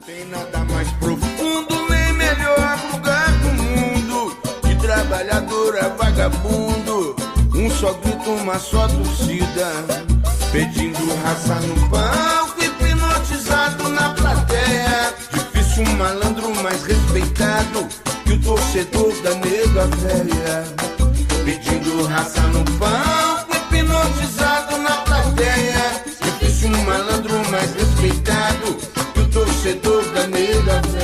Tem nada mais profundo nem melhor lugar do mundo. De trabalhador a vagabundo, um só grito, uma só torcida, pedindo raça no palco, hipnotizado na plateia. Difícil um malandro mais respeitado que o torcedor da nega velha, pedindo raça no palco, hipnotizado na plateia. Difícil um malandro mais respeitado que o torcedor da nega velha.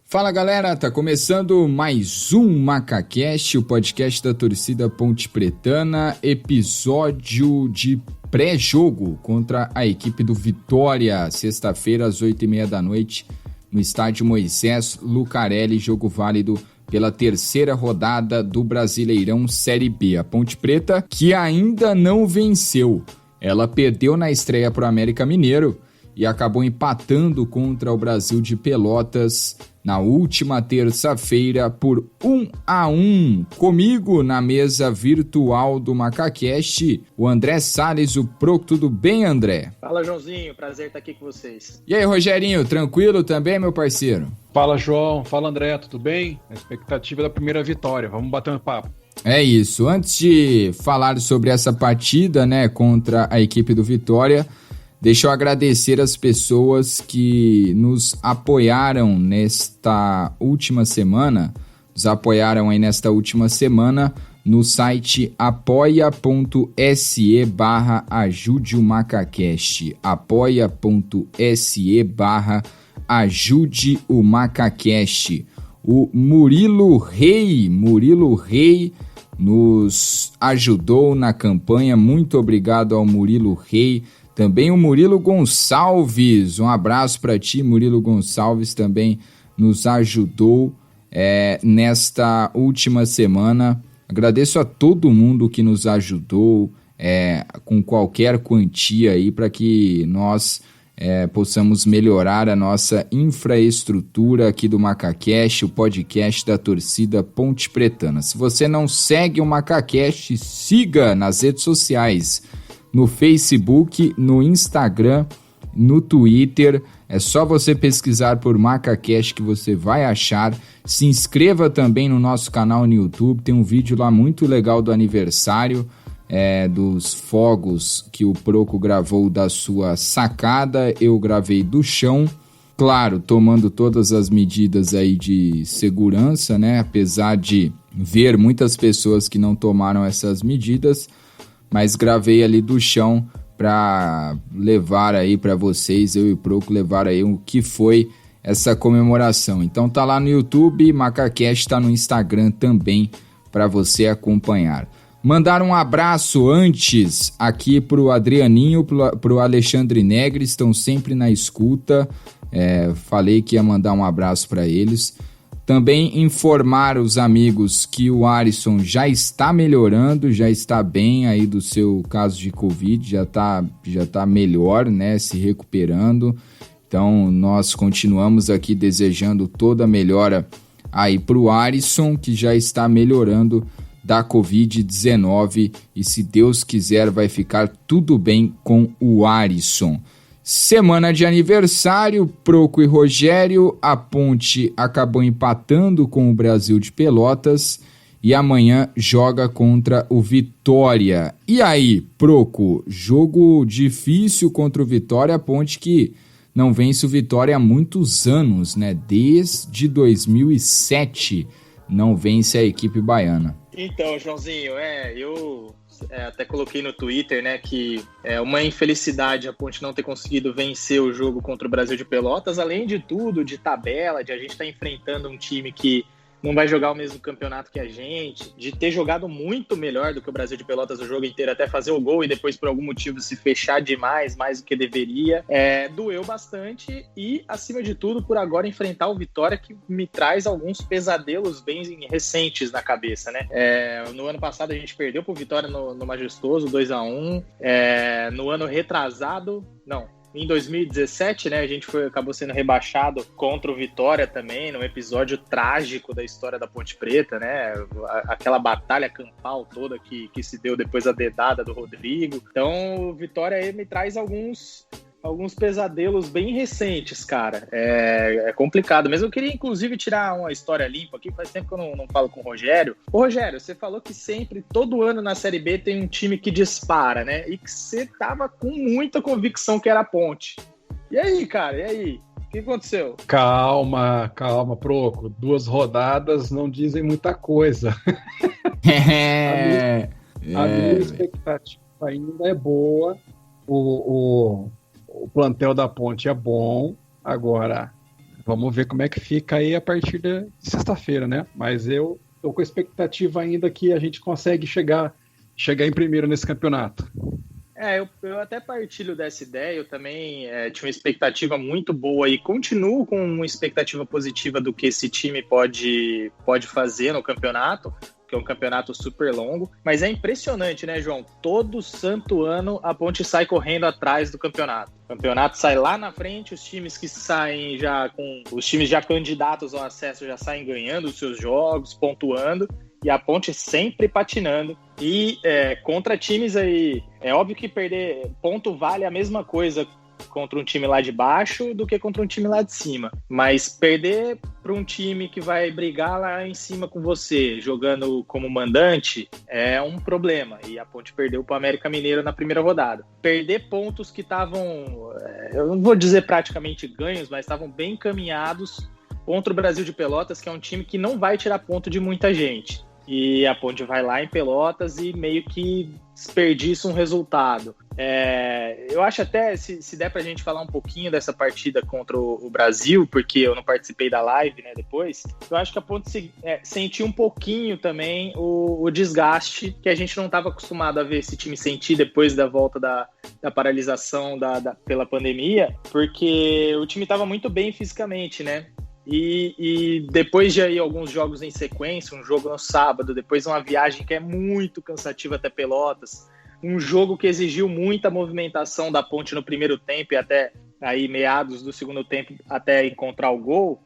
Fala galera, tá começando mais um MacaCast, o podcast da torcida Ponte Pretana, episódio de pré-jogo contra a equipe do Vitória, sexta-feira às 8h30 da noite, no estádio Moisés Lucarelli, jogo válido pela terceira rodada do Brasileirão Série B. A Ponte Preta, que ainda não venceu, ela perdeu na estreia pro América Mineiro e acabou empatando contra o Brasil de Pelotas na última terça-feira por 1-1. Comigo na mesa virtual do MacaCast, o André Salles, o Proco. Tudo bem, André? Fala, Joãozinho. Prazer estar aqui com vocês. E aí, Rogerinho, tranquilo também, meu parceiro? Fala, João. Fala, André. Tudo bem? A expectativa da primeira vitória. Vamos bater um papo. É isso. Antes de falar sobre essa partida, contra a equipe do Vitória, deixa eu agradecer as pessoas que nos apoiaram nesta última semana, no site apoia.se/ajudeomacacast, apoia.se/ajudeomacacast. O Murilo Rei nos ajudou na campanha, muito obrigado ao Murilo Rei. Também o Murilo Gonçalves, um abraço para ti, Murilo Gonçalves, também nos ajudou nesta última semana. Agradeço a todo mundo que nos ajudou com qualquer quantia aí para que nós possamos melhorar a nossa infraestrutura aqui do MacaCast, o podcast da torcida Ponte Pretana. Se você não segue o MacaCast, siga nas redes sociais. No Facebook, no Instagram, no Twitter, é só você pesquisar por MacaCast que você vai achar. Se inscreva também no nosso canal no YouTube, tem um vídeo lá muito legal do aniversário, dos fogos que o Proco gravou da sua sacada, eu gravei do chão, claro, tomando todas as medidas aí de segurança, apesar de ver muitas pessoas que não tomaram essas medidas, mas gravei ali do chão para levar aí para vocês, eu e o Proco, levar aí o que foi essa comemoração. Então tá lá no YouTube, MacaCast tá no Instagram também para você acompanhar. Mandar um abraço antes aqui pro Adrianinho, pro Alexandre Negri, estão sempre na escuta, falei que ia mandar um abraço para eles. Também informar os amigos que o Alisson já está melhorando, já está bem aí do seu caso de Covid, já tá melhor, se recuperando. Então, nós continuamos aqui desejando toda a melhora aí para o Alisson, que já está melhorando da Covid-19 e, se Deus quiser, vai ficar tudo bem com o Alisson. Semana de aniversário, Proco e Rogério, a Ponte acabou empatando com o Brasil de Pelotas e amanhã joga contra o Vitória. E aí, Proco, jogo difícil contra o Vitória, a Ponte que não vence o Vitória há muitos anos, desde 2007 não vence a equipe baiana. Então, Joãozinho, eu até coloquei no Twitter, que é uma infelicidade a Ponte não ter conseguido vencer o jogo contra o Brasil de Pelotas, além de tudo, de tabela, de a gente estar enfrentando um time que não vai jogar o mesmo campeonato que a gente, de ter jogado muito melhor do que o Brasil de Pelotas o jogo inteiro, até fazer o gol e depois por algum motivo se fechar demais, mais do que deveria, doeu bastante e, acima de tudo, por agora enfrentar o Vitória, que me traz alguns pesadelos bem recentes na cabeça, no ano passado a gente perdeu pro Vitória no Majestoso, 2-1, no ano retrasado, não, em 2017, né, a gente acabou sendo rebaixado contra o Vitória também, num episódio trágico da história da Ponte Preta, né, aquela batalha campal toda que se deu depois da dedada do Rodrigo. Então, o Vitória aí me traz alguns pesadelos bem recentes, cara. É complicado. Mas eu queria, inclusive, tirar uma história limpa aqui. Faz tempo que eu não falo com o Rogério. Ô, Rogério, você falou que sempre, todo ano na Série B, tem um time que dispara, né? E que você tava com muita convicção que era a Ponte. E aí, cara? E aí? O que aconteceu? Calma, Proco. 2 rodadas não dizem muita coisa. A minha expectativa ainda é boa. O plantel da Ponte é bom. Agora, vamos ver como é que fica aí a partir de sexta-feira, né? Mas eu tô com a expectativa ainda que a gente consegue chegar em primeiro nesse campeonato. Eu até partilho dessa ideia. Eu também tinha uma expectativa muito boa e continuo com uma expectativa positiva do que esse time pode fazer no campeonato, que é um campeonato super longo, mas é impressionante, né, João? Todo santo ano a Ponte sai correndo atrás do campeonato. O campeonato sai lá na frente, os times que saem os times já candidatos ao acesso já saem ganhando os seus jogos, pontuando, e a Ponte sempre patinando. E contra times aí, é óbvio que perder ponto vale a mesma coisa contra um time lá de baixo do que contra um time lá de cima, mas perder para um time que vai brigar lá em cima com você, jogando como mandante, é um problema, e a Ponte perdeu para o América Mineiro na primeira rodada. Perder pontos que estavam, eu não vou dizer praticamente ganhos, mas estavam bem encaminhados contra o Brasil de Pelotas, que é um time que não vai tirar ponto de muita gente. E a Ponte vai lá em Pelotas e meio que desperdiça um resultado. Eu acho até, se der pra gente falar um pouquinho dessa partida contra o Brasil, porque eu não participei da live, né, depois, eu acho que a Ponte sentiu um pouquinho também o desgaste que a gente não estava acostumado a ver esse time sentir depois da volta da paralisação pela pandemia, porque o time estava muito bem fisicamente, né? E depois de aí alguns jogos em sequência, um jogo no sábado, depois uma viagem que é muito cansativa até Pelotas, um jogo que exigiu muita movimentação da Ponte no primeiro tempo e até aí meados do segundo tempo até encontrar o gol,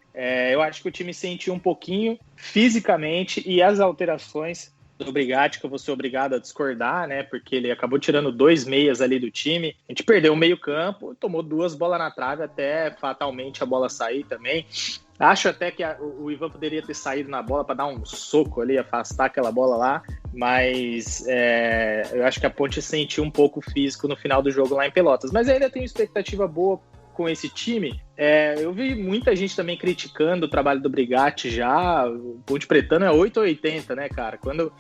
eu acho que o time sentiu um pouquinho fisicamente, e as alterações do Brigatti, que eu vou ser obrigado a discordar, né, porque ele acabou tirando 2 meias ali do time, a gente perdeu o meio campo, tomou 2 bolas na trave até fatalmente a bola sair também. Acho até que o Ivan poderia ter saído na bola para dar um soco ali, afastar aquela bola lá, mas eu acho que a Ponte sentiu um pouco físico no final do jogo lá em Pelotas. Mas ainda tenho expectativa boa com esse time. Eu vi muita gente também criticando o trabalho do Brigatti já. O Ponte Pretano é 8 ou 80, né, cara? Quando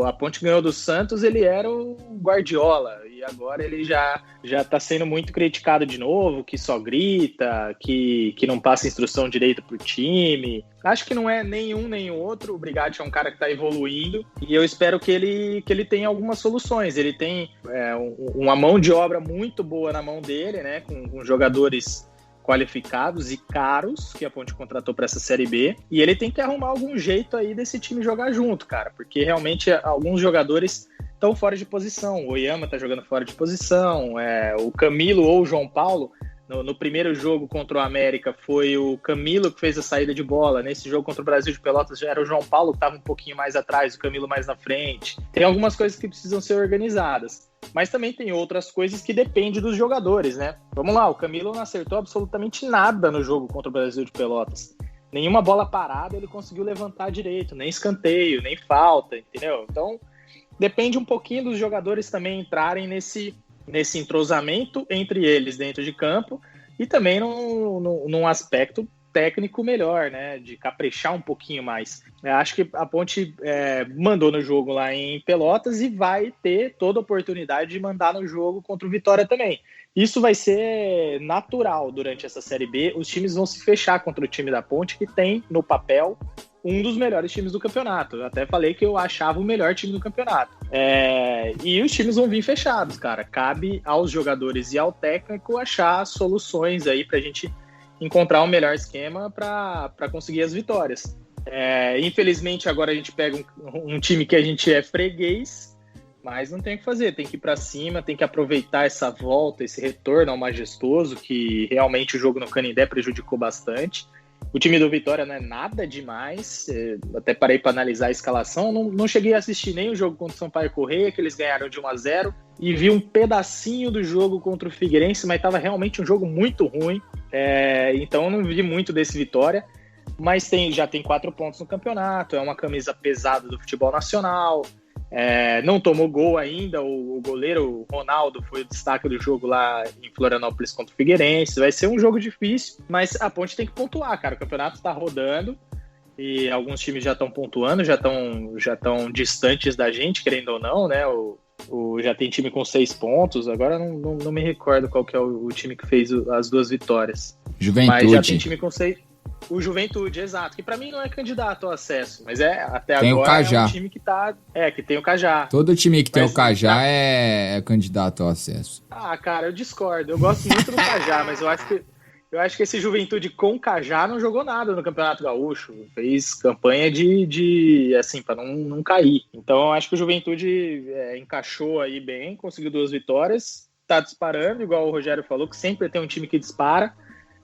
a Ponte ganhou do Santos, ele era o Guardiola, e agora ele já tá sendo muito criticado de novo, que só grita, que não passa instrução direita pro time. Acho que não é nenhum nem outro. O Brigatti é um cara que tá evoluindo, e eu espero que ele tenha algumas soluções. Ele tem uma mão de obra muito boa na mão dele, né, com jogadores qualificados e caros que a Ponte contratou para essa Série B, e ele tem que arrumar algum jeito aí desse time jogar junto, cara, porque realmente alguns jogadores estão fora de posição. O Oyama tá jogando fora de posição, o Camilo ou o João Paulo. No primeiro jogo contra o América foi o Camilo que fez a saída de bola. Nesse jogo contra o Brasil de Pelotas já era o João Paulo que estava um pouquinho mais atrás, o Camilo mais na frente. Tem algumas coisas que precisam ser organizadas, mas também tem outras coisas que dependem dos jogadores, né? Vamos lá, o Camilo não acertou absolutamente nada no jogo contra o Brasil de Pelotas. Nenhuma bola parada ele conseguiu levantar direito, nem escanteio, nem falta, entendeu? Então, depende um pouquinho dos jogadores também entrarem nesse entrosamento entre eles dentro de campo, e também num aspecto técnico melhor, né, de caprichar um pouquinho mais. Eu acho que a Ponte mandou no jogo lá em Pelotas e vai ter toda a oportunidade de mandar no jogo contra o Vitória também. Isso vai ser natural durante essa Série B. Os times vão se fechar contra o time da Ponte, que tem no papel um dos melhores times do campeonato. Eu até falei que eu achava o melhor time do campeonato. E os times vão vir fechados, cara. Cabe aos jogadores e ao técnico achar soluções aí pra gente encontrar um melhor esquema para conseguir as vitórias. Infelizmente, agora a gente pega um time que a gente é freguês, mas não tem o que fazer, tem que ir para cima, tem que aproveitar essa volta, esse retorno ao majestoso, que realmente o jogo no Canindé prejudicou bastante. O time do Vitória não é nada demais, até parei para analisar a escalação, não cheguei a assistir nem o jogo contra o Sampaio Corrêa, que eles ganharam de 1-0, e vi um pedacinho do jogo contra o Figueirense, mas estava realmente um jogo muito ruim, então eu não vi muito desse Vitória, mas já tem 4 pontos no campeonato, é uma camisa pesada do futebol nacional, não tomou gol ainda, o goleiro Ronaldo foi o destaque do jogo lá em Florianópolis contra o Figueirense, vai ser um jogo difícil, mas a Ponte tem que pontuar, cara, o campeonato está rodando e alguns times já estão pontuando, já estão distantes da gente, querendo ou não, né, já tem time com 6 pontos, agora não me recordo qual que é o time que fez as 2 vitórias. Juventude. Mas já tem time com 6... O Juventude, exato, que pra mim não é candidato ao acesso, mas até tem agora o Cajá. É um time que que tem o Cajá. Todo time que tem o Cajá é candidato ao acesso. Ah, cara, eu discordo, eu gosto muito do Cajá, mas eu acho que esse Juventude com Cajá não jogou nada no Campeonato Gaúcho, fez campanha de assim, pra não cair. Então eu acho que o Juventude encaixou aí bem, conseguiu 2 vitórias, tá disparando, igual o Rogério falou, que sempre tem um time que dispara.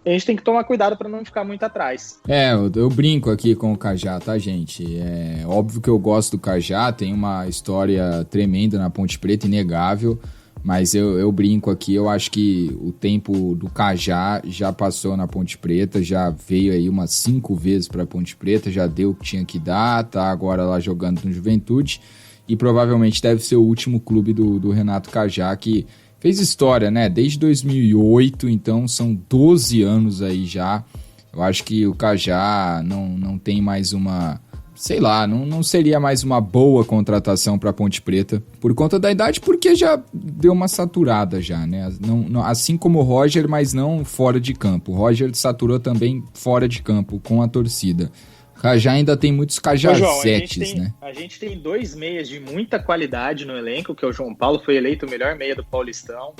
A gente tem que tomar cuidado para não ficar muito atrás. Eu brinco aqui com o Cajá, tá, gente? É óbvio que eu gosto do Cajá, tem uma história tremenda na Ponte Preta, inegável, mas eu brinco aqui, eu acho que o tempo do Cajá já passou na Ponte Preta, já veio aí umas 5 vezes pra Ponte Preta, já deu o que tinha que dar, tá agora lá jogando no Juventude, e provavelmente deve ser o último clube do Renato Cajá, que fez história, né? Desde 2008, então são 12 anos aí já. Eu acho que o Cajá não tem mais uma... Sei lá, não seria mais uma boa contratação para Ponte Preta por conta da idade, porque já deu uma saturada já, né? Assim como o Roger, mas não fora de campo. O Roger saturou também fora de campo, com a torcida. Cajá ainda tem muitos cajazetes, né? A gente tem 2 meias de muita qualidade no elenco, que é o João Paulo, foi eleito o melhor meia do Paulistão.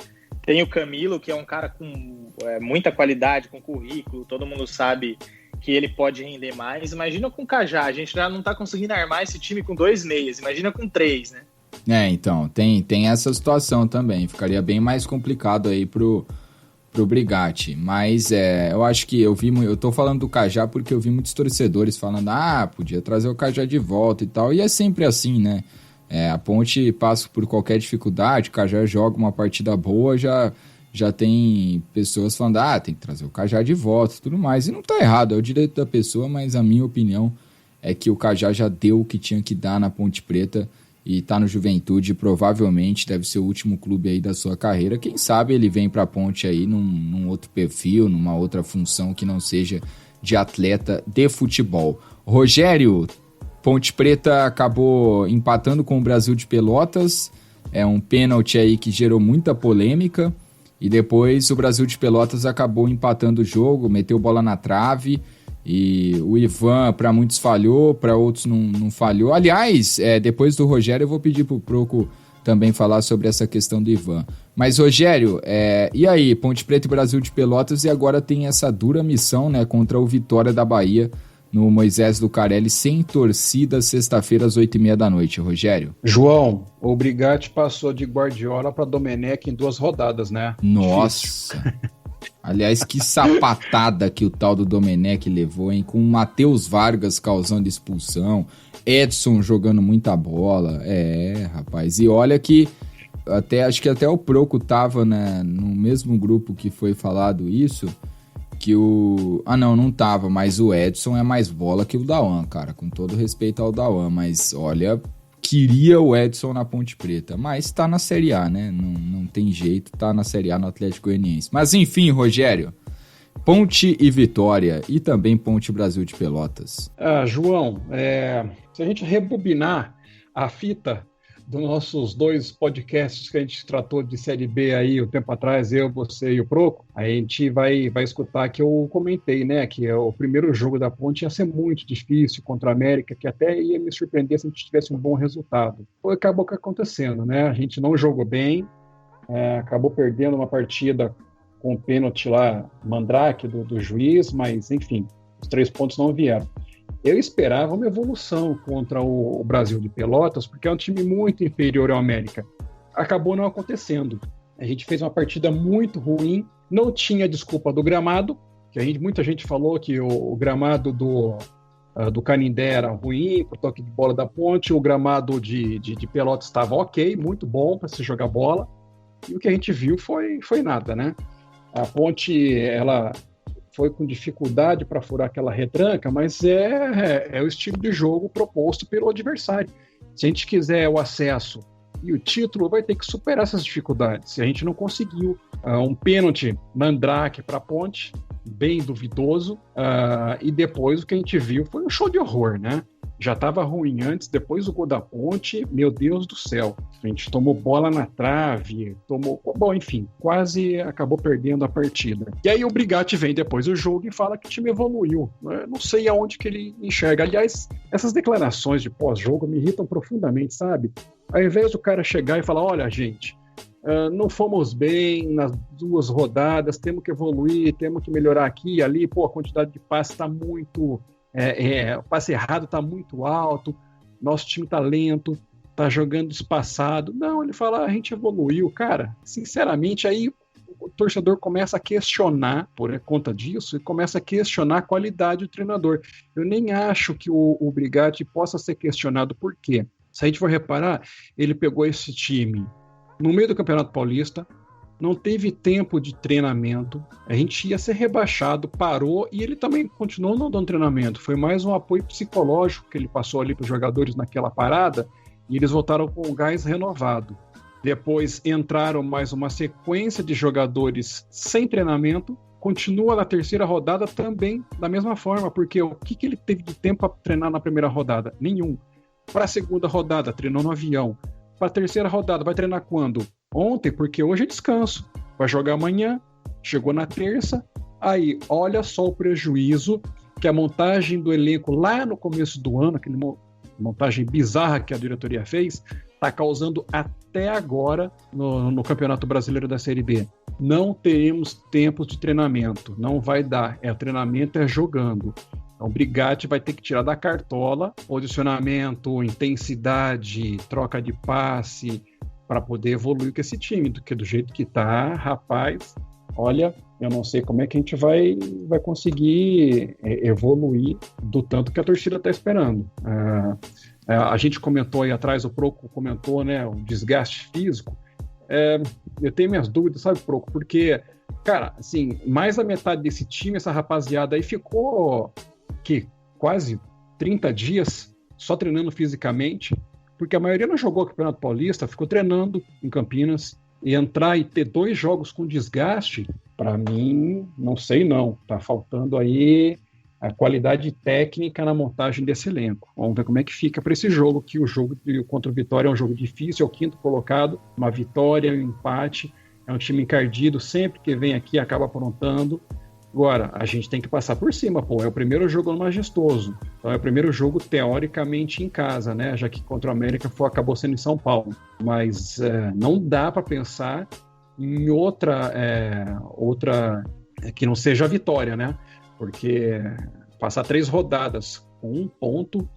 Tem o Camilo, que é um cara com muita qualidade, com currículo, todo mundo sabe que ele pode render mais. Imagina com o Cajá, a gente já não tá conseguindo armar esse time com 2 meias, imagina com 3, né? Então, tem essa situação também, ficaria bem mais complicado aí pro Brigatti, mas eu acho que eu tô falando do Cajá porque eu vi muitos torcedores falando, podia trazer o Cajá de volta e tal, e é sempre assim, né? A Ponte passa por qualquer dificuldade, o Cajá joga uma partida boa, já tem pessoas falando, tem que trazer o Cajá de volta e tudo mais, e não tá errado, é o direito da pessoa, mas a minha opinião é que o Cajá já deu o que tinha que dar na Ponte Preta, e tá no Juventude, provavelmente deve ser o último clube aí da sua carreira. Quem sabe ele vem pra Ponte aí num outro perfil, numa outra função que não seja de atleta de futebol. Rogério, Ponte Preta acabou empatando com o Brasil de Pelotas, é um pênalti aí que gerou muita polêmica, e depois o Brasil de Pelotas acabou empatando o jogo, meteu bola na trave, e o Ivan, para muitos falhou, para outros não falhou. Aliás, depois do Rogério eu vou pedir pro Proco também falar sobre essa questão do Ivan. Mas, Rogério, e aí? Ponte Preta e Brasil de Pelotas, e agora tem essa dura missão, né, contra o Vitória da Bahia, no Moisés Lucarelli, sem torcida, sexta-feira às 8h30 da noite, Rogério. João, o Brigatti passou de Guardiola para Domenech em 2 rodadas, né? Nossa! Aliás, que sapatada que o tal do Domenech levou, hein? Com o Matheus Vargas causando expulsão, Edson jogando muita bola. Rapaz. E olha que acho que até o Proco tava, né, no mesmo grupo que foi falado isso, que não tava, mas o Edson é mais bola que o Dauan, cara. Com todo respeito ao Dauan, mas olha... Queria o Edson na Ponte Preta, mas tá na Série A, né? Não tem jeito, tá na Série A no Atlético Goianiense. Mas enfim, Rogério, Ponte e Vitória e também Ponte Brasil de Pelotas. João, se a gente rebobinar a fita dos nossos 2 podcasts que a gente tratou de Série B aí o tempo atrás, eu, você e o Proco, a gente vai escutar que eu comentei, né, que o primeiro jogo da Ponte ia ser muito difícil contra a América, que até ia me surpreender se a gente tivesse um bom resultado. Acabou acontecendo, né, a gente não jogou bem, acabou perdendo uma partida com o pênalti lá, Mandrake, do juiz, mas enfim, os 3 pontos não vieram. Eu esperava uma evolução contra o Brasil de Pelotas, porque é um time muito inferior ao América. Acabou não acontecendo. A gente fez uma partida muito ruim, não tinha desculpa do gramado, que muita gente falou que o gramado do Canindé era ruim, pro toque de bola da Ponte, o gramado de Pelotas estava ok, muito bom para se jogar bola, e o que a gente viu foi nada, né? A Ponte, ela foi com dificuldade para furar aquela retranca, mas é o estilo de jogo proposto pelo adversário. Se a gente quiser o acesso e o título, vai ter que superar essas dificuldades. Se a gente não conseguiu um pênalti Mandrake para a Ponte, bem duvidoso, e depois o que a gente viu foi um show de horror, né? Já estava ruim antes, depois o gol da Ponte, meu Deus do céu. A gente tomou bola na trave, bom, enfim, quase acabou perdendo a partida. E aí o Brigatti vem depois do jogo e fala que o time evoluiu. Eu não sei aonde que ele enxerga. Aliás, essas declarações de pós-jogo me irritam profundamente, sabe? Ao invés do cara chegar e falar, olha, gente, não fomos bem nas 2 rodadas, temos que evoluir, temos que melhorar aqui e ali, a quantidade de passe está muito... o passe errado está muito alto, nosso time está lento, está jogando espaçado. Não, ele fala, a gente evoluiu. Cara, sinceramente, aí o torcedor começa a questionar, por conta disso, e começa a questionar a qualidade do treinador. Eu nem acho que o Brigatti possa ser questionado. Por quê? Se a gente for reparar, ele pegou esse time no meio do Campeonato Paulista, não teve tempo de treinamento, a gente ia ser rebaixado, parou, e ele também continuou não dando treinamento, foi mais um apoio psicológico que ele passou ali para os jogadores naquela parada, e eles voltaram com o gás renovado. Depois entraram mais uma sequência de jogadores sem treinamento, continua na 3ª rodada também da mesma forma, porque o que ele teve de tempo para treinar na primeira rodada? Nenhum. Para a 2ª rodada, treinou no avião. Para a 3ª rodada, vai treinar quando? Ontem, porque hoje é descanso. Vai jogar amanhã, chegou na terça. Aí, olha só o prejuízo que a montagem do elenco lá no começo do ano, aquela montagem bizarra que a diretoria fez, está causando até agora no Campeonato Brasileiro da Série B. Não teremos tempos de treinamento, não vai dar. O treinamento é jogando. Então, o Brigatti vai ter que tirar da cartola posicionamento, intensidade, troca de passe, para poder evoluir com esse time, porque do jeito que tá, rapaz, olha, eu não sei como é que a gente vai conseguir evoluir do tanto que a torcida está esperando. A gente comentou aí atrás, o Proco comentou, né, o desgaste físico. Eu tenho minhas dúvidas, sabe, Proco? Porque, cara, assim, mais da metade desse time, essa rapaziada aí ficou quase 30 dias só treinando fisicamente, porque a maioria não jogou o Campeonato Paulista, ficou treinando em Campinas, e entrar e ter 2 jogos com desgaste, para mim, não sei não, tá faltando aí a qualidade técnica na montagem desse elenco. Vamos ver como é que fica para esse jogo, que o jogo contra o Vitória é um jogo difícil, é o 5º colocado, uma vitória, um empate, é um time encardido, sempre que vem aqui acaba aprontando. Agora, a gente tem que passar por cima, é o primeiro jogo majestoso, então é o primeiro jogo teoricamente em casa, né, já que contra o América acabou sendo em São Paulo, mas não dá para pensar em outra que não seja a vitória, né, porque passar 3 rodadas com 1 ponto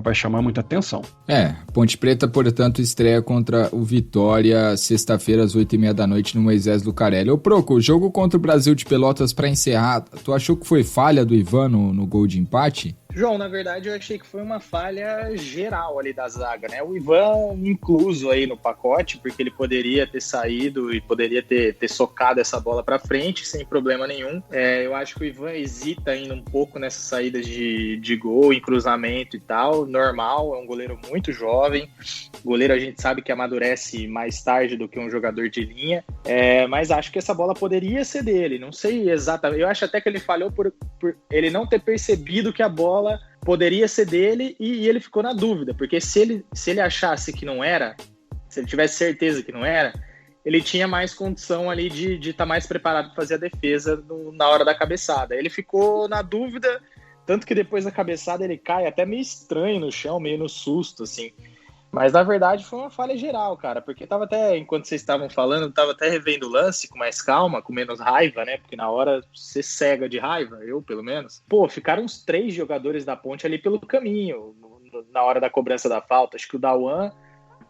vai chamar muita atenção. Ponte Preta, portanto, estreia contra o Vitória, sexta-feira, às 8h30 da noite, no Moisés Lucarelli. Ô, Proco, o jogo contra o Brasil de Pelotas, para encerrar, tu achou que foi falha do Ivan no gol de empate? João, na verdade, eu achei que foi uma falha geral ali da zaga, né? O Ivan incluso aí no pacote, porque ele poderia ter saído e poderia ter socado essa bola para frente sem problema nenhum. Eu acho que o Ivan hesita ainda um pouco nessas saídas de gol, em cruzamento e tal. Normal, é um goleiro muito jovem. Goleiro a gente sabe que amadurece mais tarde do que um jogador de linha. Mas acho que essa bola poderia ser dele. Não sei exatamente. Eu acho até que ele falhou por ele não ter percebido que a bola poderia ser dele e ele ficou na dúvida, porque se ele achasse que não era, se ele tivesse certeza que não era, ele tinha mais condição ali de estar mais preparado para fazer a defesa na hora da cabeçada. Ele ficou na dúvida, tanto que depois da cabeçada ele cai até meio estranho no chão, meio no susto, assim. Mas na verdade foi uma falha geral, cara, porque tava até, enquanto vocês estavam falando, tava até revendo o lance com mais calma, com menos raiva, né? Porque na hora você cega de raiva, eu pelo menos. Pô, ficaram uns 3 jogadores da Ponte ali pelo caminho, na hora da cobrança da falta. Acho que o Dauan,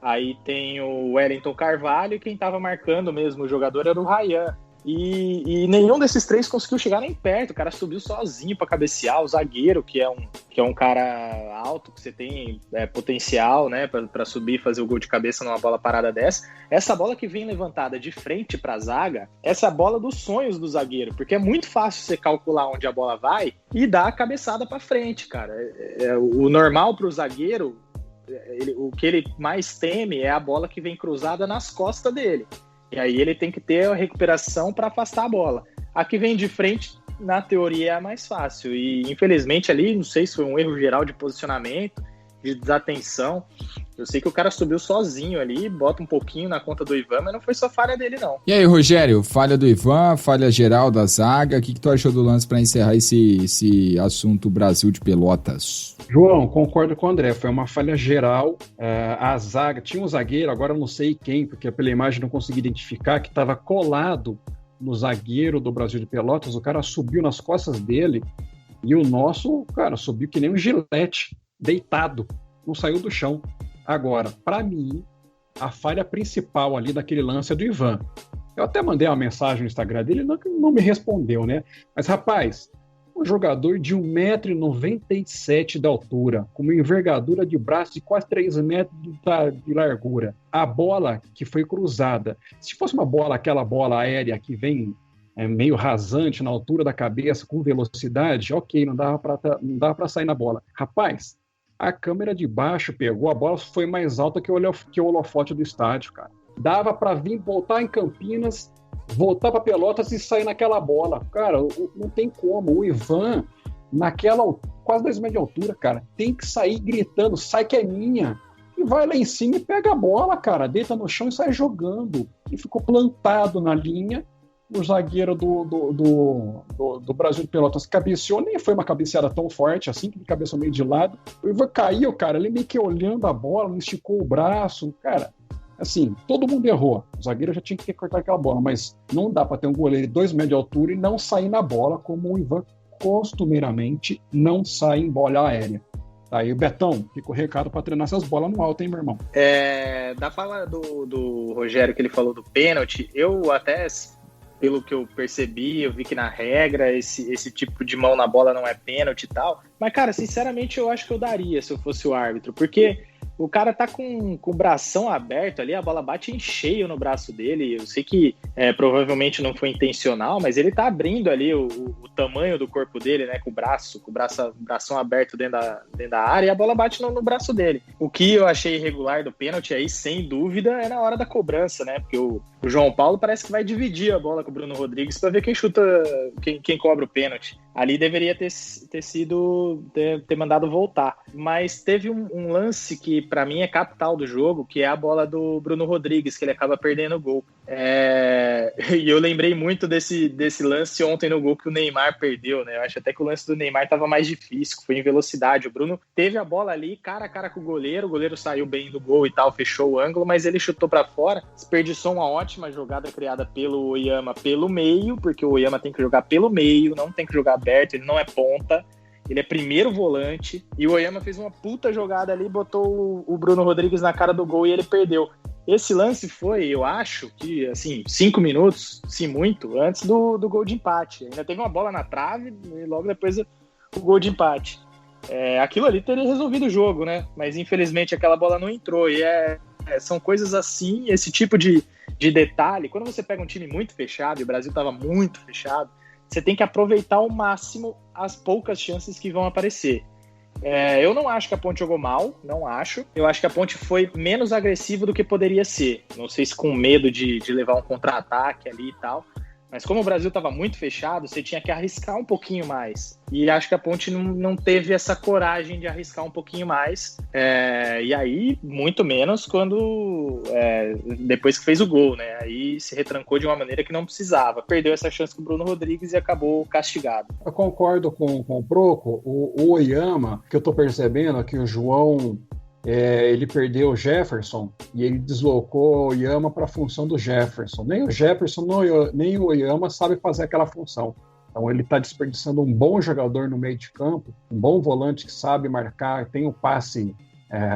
aí tem o Wellington Carvalho, e quem tava marcando mesmo o jogador era o Ryan. E nenhum desses 3 conseguiu chegar nem perto. O cara subiu sozinho para cabecear. O zagueiro, que é um cara alto, que você tem potencial, né, para subir e fazer o gol de cabeça numa bola parada dessa. Essa bola que vem levantada de frente para a zaga, essa é a bola dos sonhos do zagueiro, porque é muito fácil você calcular onde a bola vai e dar a cabeçada para frente, cara. O normal para o zagueiro, o que ele mais teme é a bola que vem cruzada nas costas dele. E aí ele tem que ter a recuperação para afastar a bola. A que vem de frente, na teoria, é a mais fácil. E infelizmente ali, não sei se foi um erro geral de posicionamento, de desatenção. Eu sei que o cara subiu sozinho ali, bota um pouquinho na conta do Ivan, mas não foi só falha dele, não. E aí, Rogério, falha do Ivan, falha geral da zaga. O que tu achou do lance para encerrar esse assunto Brasil de Pelotas? João, concordo com o André, foi uma falha geral. A zaga, tinha um zagueiro, agora eu não sei quem, porque pela imagem não consegui identificar, que estava colado no zagueiro do Brasil de Pelotas. O cara subiu nas costas dele e o nosso, cara, subiu que nem um gilete, deitado, não saiu do chão. Agora, para mim, a falha principal ali daquele lance é do Ivan. Eu até mandei uma mensagem no Instagram dele, não me respondeu, né? Mas, rapaz, um jogador de 1,97 m de altura, com uma envergadura de braço de quase 3 metros de largura. A bola que foi cruzada, se fosse uma bola, aquela bola aérea que vem meio rasante na altura da cabeça, com velocidade, ok, não dava para sair na bola. Rapaz, a câmera de baixo pegou, a bola foi mais alta que o holofote do estádio, cara. Dava para vir, voltar em Campinas, voltar para Pelotas e sair naquela bola. Cara, não tem como. O Ivan, naquela quase 2 metros de altura, cara, tem que sair gritando, sai que é minha. E vai lá em cima e pega a bola, cara, deita no chão e sai jogando. E ficou plantado na linha. O zagueiro do Brasil de Pelotas cabeceou, nem foi uma cabeceada tão forte assim, que ele cabeceou meio de lado. O Ivan caiu, cara, ele meio que olhando a bola, não esticou o braço, cara. Assim, todo mundo errou. O zagueiro já tinha que cortar aquela bola, mas não dá para ter um goleiro de 2 metros de altura e não sair na bola, como o Ivan costumeiramente não sai em bola aérea. Tá aí, Betão, fica o recado para treinar essas bolas no alto, hein, meu irmão? Da fala do Rogério, que ele falou do pênalti, eu até, pelo que eu percebi, eu vi que na regra esse tipo de mão na bola não é pênalti e tal. Mas, cara, sinceramente, eu acho que eu daria se eu fosse o árbitro, porque o cara tá com o bração aberto ali, a bola bate em cheio no braço dele. Eu sei que provavelmente não foi intencional, mas ele tá abrindo ali o tamanho do corpo dele, né, com o bração aberto dentro da área, e a bola bate no braço dele. O que eu achei irregular do pênalti aí, sem dúvida, é na hora da cobrança, né, porque o João Paulo parece que vai dividir a bola com o Bruno Rodrigues para ver quem chuta, quem cobra o pênalti. Ali deveria ter mandado voltar. Mas teve um lance que, para mim, é capital do jogo, que é a bola do Bruno Rodrigues, que ele acaba perdendo o gol. E eu lembrei muito desse lance ontem no gol que o Neymar perdeu, né? Eu acho até que o lance do Neymar estava mais difícil, foi em velocidade. O Bruno teve a bola ali, cara a cara com o goleiro saiu bem do gol e tal, fechou o ângulo, mas ele chutou para fora, desperdiçou uma ótima jogada criada pelo Oyama pelo meio, porque o Oyama tem que jogar pelo meio, não tem que jogar aberto, ele não é ponta, ele é primeiro volante, e o Oyama fez uma puta jogada ali, botou o Bruno Rodrigues na cara do gol e ele perdeu. Esse lance foi, eu acho, que assim, 5 minutos, se muito, antes do gol de empate. Ainda teve uma bola na trave e logo depois o gol de empate. Aquilo ali teria resolvido o jogo, né? Mas infelizmente aquela bola não entrou. E são coisas assim, esse tipo de detalhe. Quando você pega um time muito fechado, e o Brasil estava muito fechado, você tem que aproveitar ao máximo as poucas chances que vão aparecer. Eu não acho que a Ponte jogou mal, não acho. Eu acho que a Ponte foi menos agressiva do que poderia ser. Não sei se com medo de levar um contra-ataque ali e tal. Mas como o Brasil estava muito fechado, você tinha que arriscar um pouquinho mais. E acho que a Ponte não teve essa coragem de arriscar um pouquinho mais. E aí, muito menos depois que fez o gol, né? Aí se retrancou de uma maneira que não precisava. Perdeu essa chance com o Bruno Rodrigues e acabou castigado. Eu concordo com o Broco. O Oyama, que eu tô percebendo é que o João ele perdeu o Jefferson e ele deslocou o Oyama para a função do Jefferson. Nem o Jefferson nem o Oyama sabe fazer aquela função. Então ele está desperdiçando um bom jogador no meio de campo, um bom volante que sabe marcar, tem um passe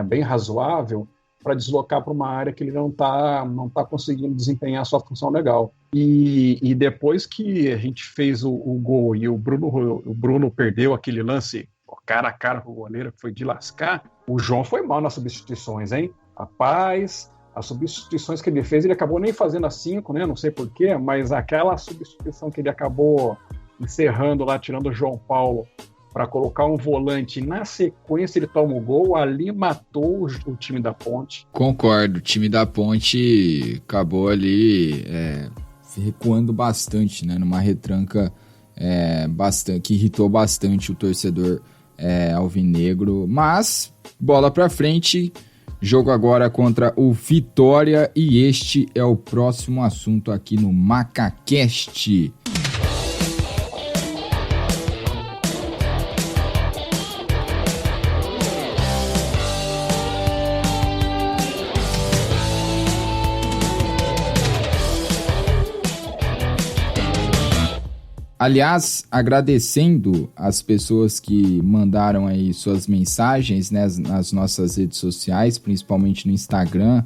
bem razoável, para deslocar para uma área que ele não tá conseguindo desempenhar a sua função legal. E depois que a gente fez o gol e o Bruno perdeu aquele lance cara a cara com o goleiro, que foi de lascar, o João foi mal nas substituições, hein? Rapaz, as substituições que ele fez, ele acabou nem fazendo as 5, né? Não sei porquê, mas aquela substituição que ele acabou encerrando lá, tirando o João Paulo, para colocar um volante, na sequência ele toma o gol, ali matou o time da Ponte. Concordo, o time da Ponte acabou ali recuando bastante, né? Numa retranca que irritou bastante o torcedor alvinegro, mas bola pra frente, jogo agora contra o Vitória e este é o próximo assunto aqui no MacaCast. Aliás, agradecendo as pessoas que mandaram aí suas mensagens, né, nas nossas redes sociais, principalmente no Instagram,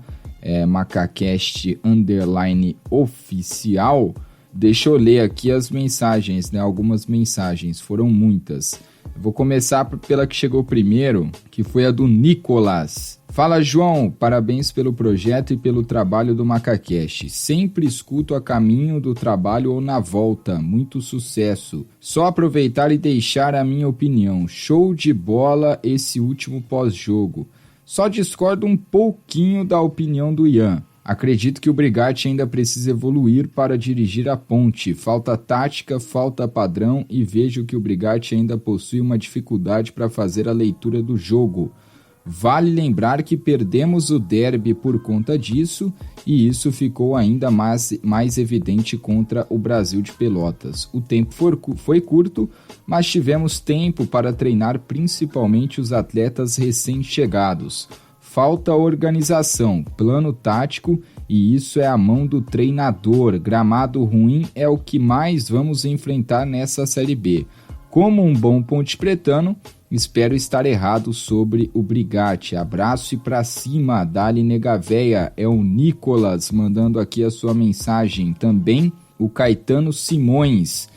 macacast_oficial. Deixa eu ler aqui as mensagens, né, algumas mensagens, foram muitas. Eu vou começar pela que chegou primeiro, que foi a do Nicolas. Fala, João, parabéns pelo projeto e pelo trabalho do MacaCast. Sempre escuto a caminho do trabalho ou na volta. Muito sucesso. Só aproveitar e deixar a minha opinião. Show de bola esse último pós-jogo. Só discordo um pouquinho da opinião do Ian. Acredito que o Brigatti ainda precisa evoluir para dirigir a Ponte. Falta tática, falta padrão e vejo que o Brigatti ainda possui uma dificuldade para fazer a leitura do jogo. Vale lembrar que perdemos o derby por conta disso e isso ficou ainda mais evidente contra o Brasil de Pelotas. O tempo foi curto, mas tivemos tempo para treinar principalmente os atletas recém-chegados. Falta organização, plano tático e isso é a mão do treinador. Gramado ruim é o que mais vamos enfrentar nessa Série B. Como um bom pontepretano, espero estar errado sobre o Brigatti. Abraço e pra cima, Dali Negavéia. É o Nicolas mandando aqui a sua mensagem. Também o Caetano Simões.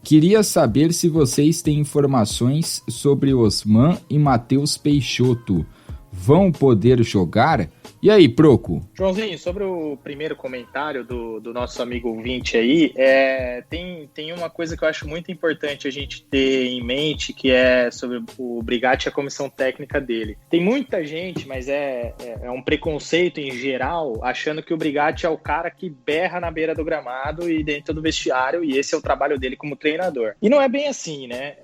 Queria saber se vocês têm informações sobre Osman e Matheus Peixoto. Vão poder jogar? E aí, Proco? Joãozinho, sobre o primeiro comentário do nosso amigo ouvinte aí, tem uma coisa que eu acho muito importante a gente ter em mente, que é sobre o Brigatti e a comissão técnica dele. Tem muita gente, mas é um preconceito em geral, achando que o Brigatti é o cara que berra na beira do gramado e dentro do vestiário, e esse é o trabalho dele como treinador. E não é bem assim, né?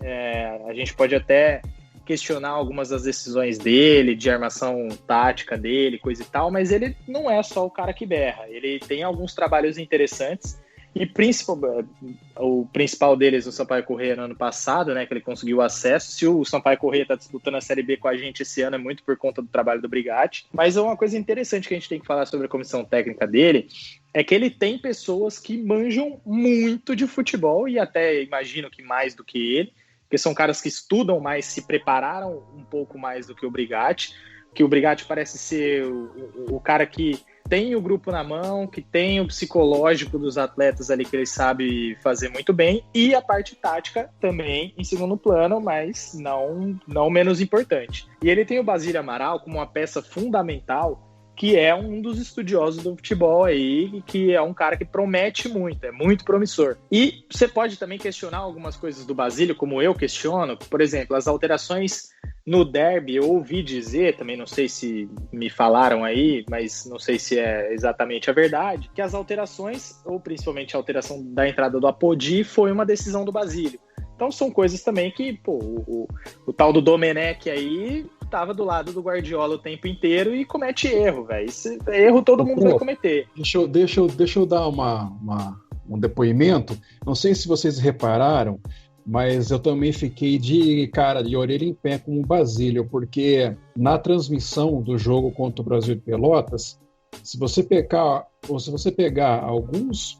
A gente pode até questionar algumas das decisões dele, de armação tática dele, coisa e tal, mas ele não é só o cara que berra, ele tem alguns trabalhos interessantes e o principal deles, o Sampaio Corrêa no ano passado, né, que ele conseguiu acesso. Se o Sampaio Corrêa está disputando a Série B com a gente esse ano é muito por conta do trabalho do Brigatti, mas é uma coisa interessante que a gente tem que falar sobre a comissão técnica dele, é que ele tem pessoas que manjam muito de futebol e até imagino que mais do que ele, porque são caras que estudam mais, se prepararam um pouco mais do que o Brigatti, que o Brigatti parece ser o cara que tem o grupo na mão, que tem o psicológico dos atletas ali que ele sabe fazer muito bem, e a parte tática também em segundo plano, mas não menos importante. E ele tem o Basílio Amaral como uma peça fundamental, que é um dos estudiosos do futebol aí, que é um cara que promete muito, é muito promissor. E você pode também questionar algumas coisas do Basílio, como eu questiono, por exemplo, as alterações no derby, eu ouvi dizer, também não sei se me falaram aí, mas não sei se é exatamente a verdade, que as alterações, ou principalmente a alteração da entrada do Apodi, foi uma decisão do Basílio. Então são coisas também que, o tal do Domenech aí tava do lado do Guardiola o tempo inteiro e comete erro, velho. Esse erro todo mundo vai cometer. Deixa eu dar um depoimento. Não sei se vocês repararam mas eu também fiquei de orelha em pé com o Basílio, porque na transmissão do jogo contra o Brasil de Pelotas, se você pegar alguns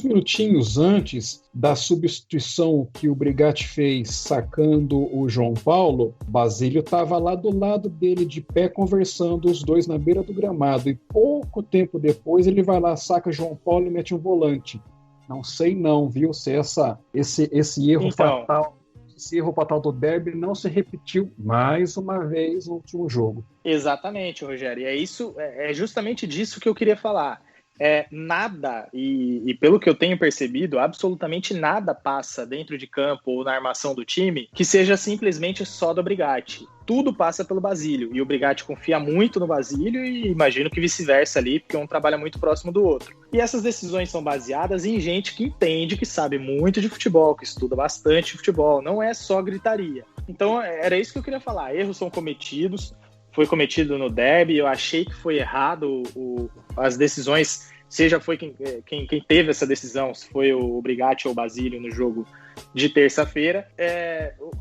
minutinhos antes da substituição que o Brigatti fez sacando o João Paulo, Basílio estava lá do lado dele de pé conversando, os dois na beira do gramado, e pouco tempo depois ele vai lá, saca João Paulo e mete um volante. Não sei não, viu, se esse erro fatal... Esse erro fatal do derby não se repetiu mais uma vez no último jogo. Exatamente, Rogério. É justamente disso que eu queria falar. Nada, e pelo que eu tenho percebido, absolutamente nada passa dentro de campo ou na armação do time que seja simplesmente só do Brigatti. Tudo passa pelo Basílio, e o Brigatti confia muito no Basílio e imagino que vice-versa ali, porque um trabalha muito próximo do outro. E essas decisões são baseadas em gente que entende, que sabe muito de futebol, que estuda bastante futebol, não é só gritaria. Então era isso que eu queria falar, erros são cometidos, foi cometido no derby, eu achei que foi errado as decisões, seja foi quem teve essa decisão, se foi o Brigatti ou o Basílio no jogo de terça-feira.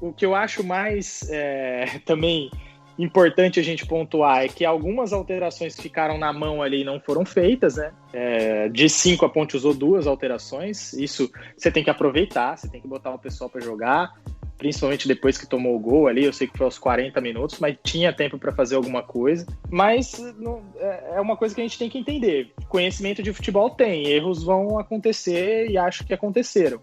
O que eu acho mais também importante a gente pontuar é que algumas alterações ficaram na mão ali e não foram feitas, né? De 5 a Ponte usou 2 alterações, isso você tem que aproveitar, você tem que botar o pessoal para jogar, principalmente depois que tomou o gol ali, eu sei que foi aos 40 minutos, mas tinha tempo para fazer alguma coisa. Mas é uma coisa que a gente tem que entender. Conhecimento de futebol tem, erros vão acontecer e acho que aconteceram.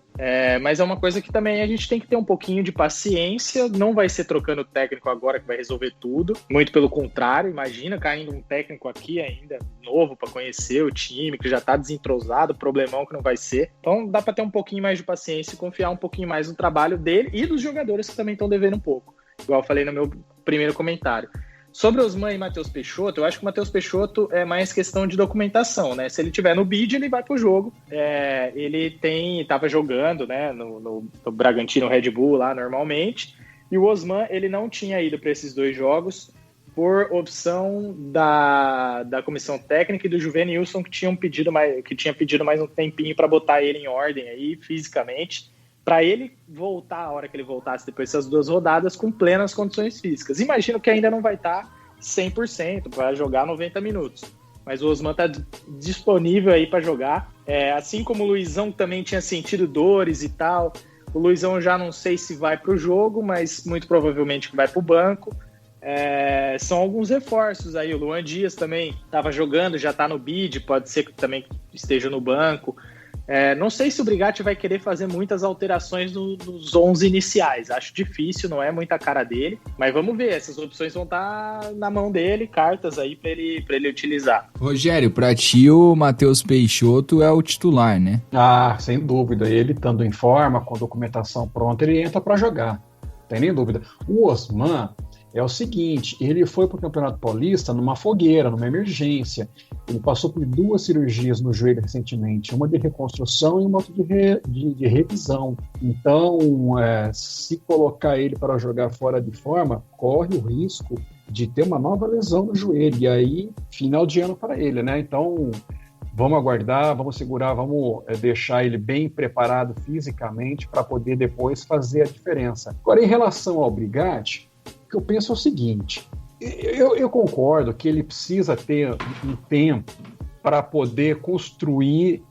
Mas é uma coisa que também a gente tem que ter um pouquinho de paciência, não vai ser trocando técnico agora que vai resolver tudo, muito pelo contrário, imagina caindo um técnico aqui ainda novo para conhecer o time, que já está desentrosado, problemão que não vai ser. Então dá para ter um pouquinho mais de paciência e confiar um pouquinho mais no trabalho dele e dos jogadores que também estão devendo um pouco, igual eu falei no meu primeiro comentário. Sobre Osman e Matheus Peixoto, eu acho que o Matheus Peixoto é mais questão de documentação, né? Se ele tiver no bid, ele vai pro jogo. Ele estava jogando, né, no Bragantino Red Bull lá normalmente, e o Osman ele não tinha ido para esses 2 jogos por opção da comissão técnica e do Juvenilson, que tinha pedido mais um tempinho para botar ele em ordem aí fisicamente, para ele voltar, a hora que ele voltasse depois dessas 2 rodadas, com plenas condições físicas. Imagino que ainda não vai estar 100% para jogar 90 minutos, mas o Osman está disponível aí para jogar, assim como o Luizão também tinha sentido dores e tal. O Luizão já não sei se vai para o jogo, mas muito provavelmente vai para o banco. São alguns reforços aí. O Luan Dias também estava jogando, já está no bid, pode ser que também esteja no banco. Não sei se o Brigatti vai querer fazer muitas alterações nos 11 iniciais. Acho difícil, não é muita cara dele. Mas vamos ver, essas opções vão estar na mão dele, cartas aí para ele utilizar. Rogério, para ti o Matheus Peixoto é o titular, né? Ah, sem dúvida. Ele estando em forma, com a documentação pronta, ele entra para jogar. Não tem nem dúvida. O Osman é o seguinte, ele foi para o Campeonato Paulista numa fogueira, numa emergência. Ele passou por 2 cirurgias no joelho recentemente, uma de reconstrução e uma outra de revisão. Então, se colocar ele para jogar fora de forma, corre o risco de ter uma nova lesão no joelho. E aí, final de ano para ele, né? Então, vamos aguardar, vamos segurar, vamos deixar ele bem preparado fisicamente para poder depois fazer a diferença. Agora, em relação ao Brigatti, o que eu penso é o seguinte, eu concordo que ele precisa ter um tempo para poder construir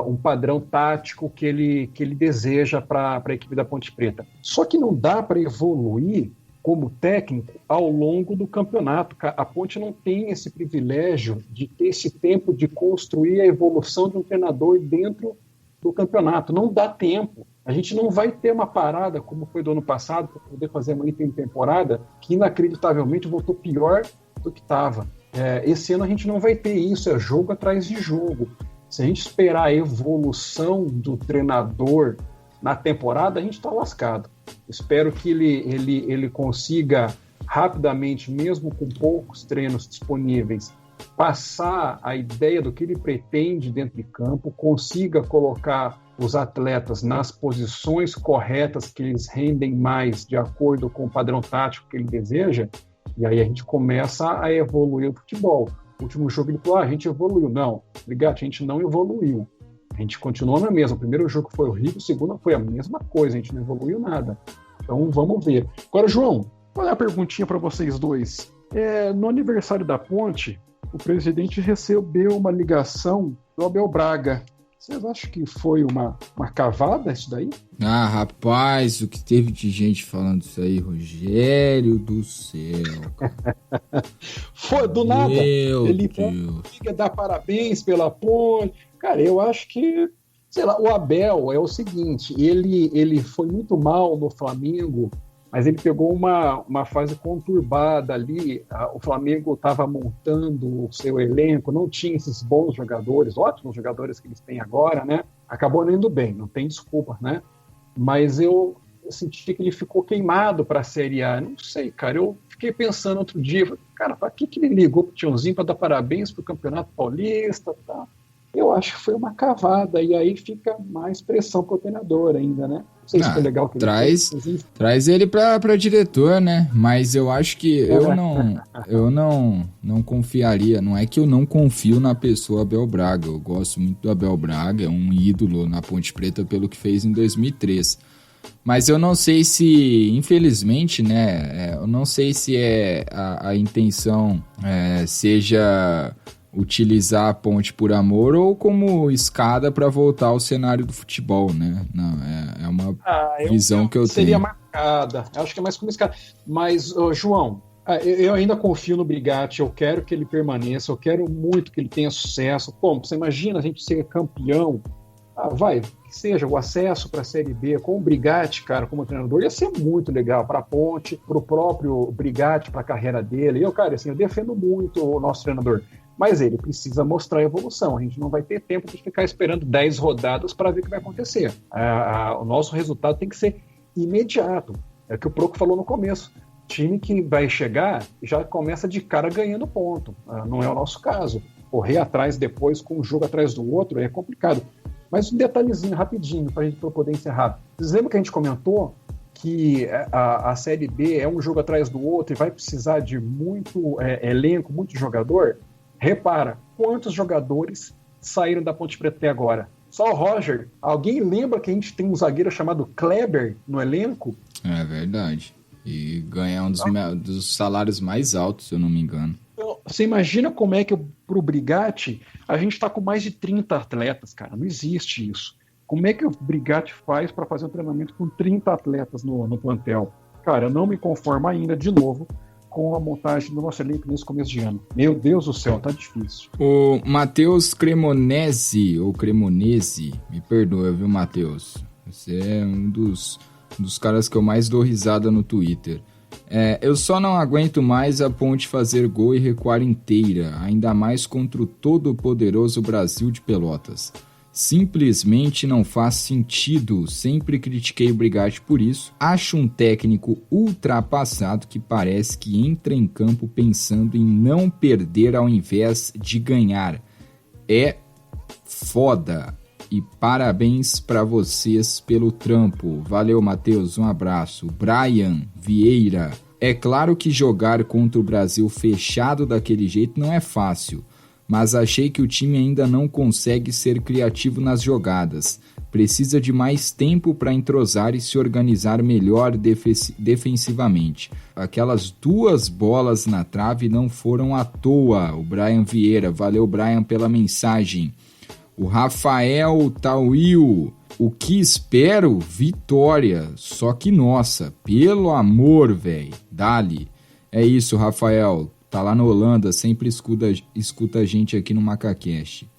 um padrão tático que ele deseja para a equipe da Ponte Preta. Só que não dá para evoluir como técnico ao longo do campeonato. A Ponte não tem esse privilégio de ter esse tempo de construir a evolução de um treinador dentro do campeonato. Não dá tempo. A gente não vai ter uma parada como foi do ano passado para poder fazer uma temporada que inacreditavelmente voltou pior do que estava. Esse ano a gente não vai ter isso, é jogo atrás de jogo. Se a gente esperar a evolução do treinador na temporada, a gente está lascado. Espero que ele consiga rapidamente, mesmo com poucos treinos disponíveis, passar a ideia do que ele pretende dentro de campo, consiga colocar os atletas nas posições corretas que eles rendem mais de acordo com o padrão tático que ele deseja, e aí a gente começa a evoluir o futebol. O último jogo ele falou, a gente evoluiu. Não, Brigatti, a gente não evoluiu. A gente continuou na mesma. O primeiro jogo foi horrível, o segundo foi a mesma coisa, a gente não evoluiu nada. Então vamos ver. Agora, João, qual é a perguntinha para vocês dois? No aniversário da Ponte, o presidente recebeu uma ligação do Abel Braga. Vocês acham que foi uma cavada isso daí? Ah, rapaz, o que teve de gente falando isso aí, Rogério do céu. Foi do nada. Meu Ele Deus. quer dar parabéns pela Ponte. Cara, eu acho que, sei lá, o Abel é o seguinte, ele foi muito mal no Flamengo, mas ele pegou uma fase conturbada ali. O Flamengo estava montando o seu elenco, não tinha esses bons jogadores, ótimos jogadores que eles têm agora, né? Acabou não indo bem, não tem desculpa, né? Mas eu senti que ele ficou queimado para a Série A. Não sei, cara, eu fiquei pensando outro dia, cara, para que ele ligou pro Tiãozinho para dar parabéns pro Campeonato Paulista, tá? Eu acho que foi uma cavada, e aí fica mais pressão pro treinador ainda, né? Não sei se foi legal que ele traz ele pra diretor, né? Mas eu acho que eu não confiaria. Não é que eu não confio na pessoa Abel Braga. Eu gosto muito do Abel Braga, é um ídolo na Ponte Preta pelo que fez em 2003. Mas eu não sei se, infelizmente, né? Eu não sei se a intenção seja utilizar a Ponte por amor ou como escada para voltar ao cenário do futebol, né? Não, é uma visão que eu seria tenho. Marcada. Eu acho que é mais como escada. Mas, João, eu ainda confio no Brigatti, eu quero que ele permaneça, eu quero muito que ele tenha sucesso. Pô, você imagina a gente ser campeão, que seja o acesso para a Série B com o Brigatti, cara, como treinador, ia ser muito legal para a Ponte, para o próprio Brigatti, para a carreira dele. Eu, cara, assim, eu defendo muito o nosso treinador. Mas ele precisa mostrar a evolução. A gente não vai ter tempo de ficar esperando 10 rodadas para ver o que vai acontecer. O nosso resultado tem que ser imediato. É o que o Proco falou no começo. Time que vai chegar já começa de cara ganhando ponto. Não é o nosso caso. Correr atrás depois com um jogo atrás do outro é complicado. Mas um detalhezinho rapidinho para eu poder encerrar. Vocês lembram que a gente comentou que a Série B é um jogo atrás do outro e vai precisar de muito elenco, muito jogador? Repara, quantos jogadores saíram da Ponte Preta até agora? Só o Roger. Alguém lembra que a gente tem um zagueiro chamado Kleber no elenco? É verdade. E ganha um dos salários mais altos, se eu não me engano. Então, você imagina como é que pro Brigatti a gente está com mais de 30 atletas, cara. Não existe isso. Como é que o Brigatti faz para fazer um treinamento com 30 atletas no plantel? Cara, eu não me conformo ainda, de novo, com a montagem do nosso elenco nesse começo de ano. Meu Deus do céu, tá difícil. O Matheus Cremonese, me perdoa, viu, Matheus? Você é um dos caras que eu mais dou risada no Twitter. Eu só não aguento mais a Ponte fazer gol e recuar inteira, ainda mais contra o todo-poderoso Brasil de Pelotas. Simplesmente não faz sentido, sempre critiquei o Brigatti por isso. Acho um técnico ultrapassado que parece que entra em campo pensando em não perder ao invés de ganhar. É foda. E parabéns para vocês pelo trampo. Valeu, Matheus, um abraço. Brian Vieira. É claro que jogar contra o Brasil fechado daquele jeito não é fácil, mas achei que o time ainda não consegue ser criativo nas jogadas. Precisa de mais tempo para entrosar e se organizar melhor defensivamente. Aquelas 2 bolas na trave não foram à toa. O Brian Vieira. Valeu, Brian, pela mensagem. O Rafael Tauil. O que espero? Vitória. Só que nossa, pelo amor, velho. Dali. É isso, Rafael. Tá lá na Holanda, sempre escuta a gente aqui no MacaCast.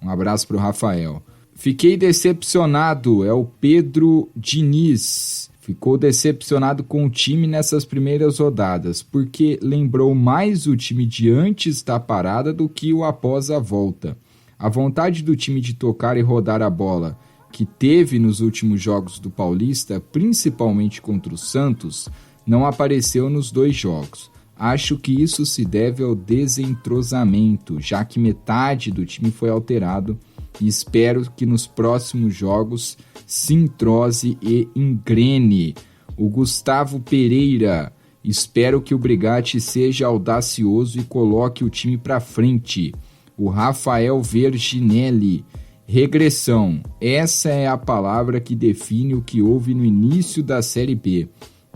Um abraço pro Rafael. Fiquei decepcionado, é o Pedro Diniz. Ficou decepcionado com o time nessas primeiras rodadas, porque lembrou mais o time de antes da parada do que o após a volta. A vontade do time de tocar e rodar a bola, que teve nos últimos jogos do Paulista, principalmente contra o Santos, não apareceu nos 2 jogos. Acho que isso se deve ao desentrosamento, já que metade do time foi alterado, e espero que nos próximos jogos se entrose e engrene. O Gustavo Pereira, espero que o Brigatti seja audacioso e coloque o time para frente. O Rafael Verginelli, Regressão, essa é a palavra que define o que houve no início da Série B.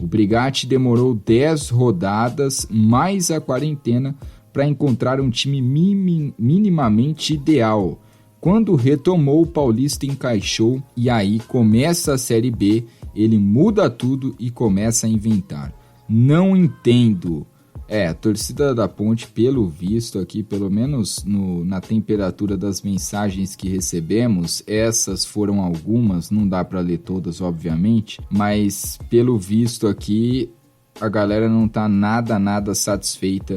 O Brigatti demorou 10 rodadas, mais a quarentena, para encontrar um time minimamente ideal. Quando retomou, o Paulista encaixou e aí começa a Série B, ele muda tudo e começa a inventar. Não entendo. A torcida da Ponte, pelo visto aqui, pelo menos na temperatura das mensagens que recebemos, essas foram algumas, não dá para ler todas, obviamente, mas pelo visto aqui, a galera não tá nada satisfeita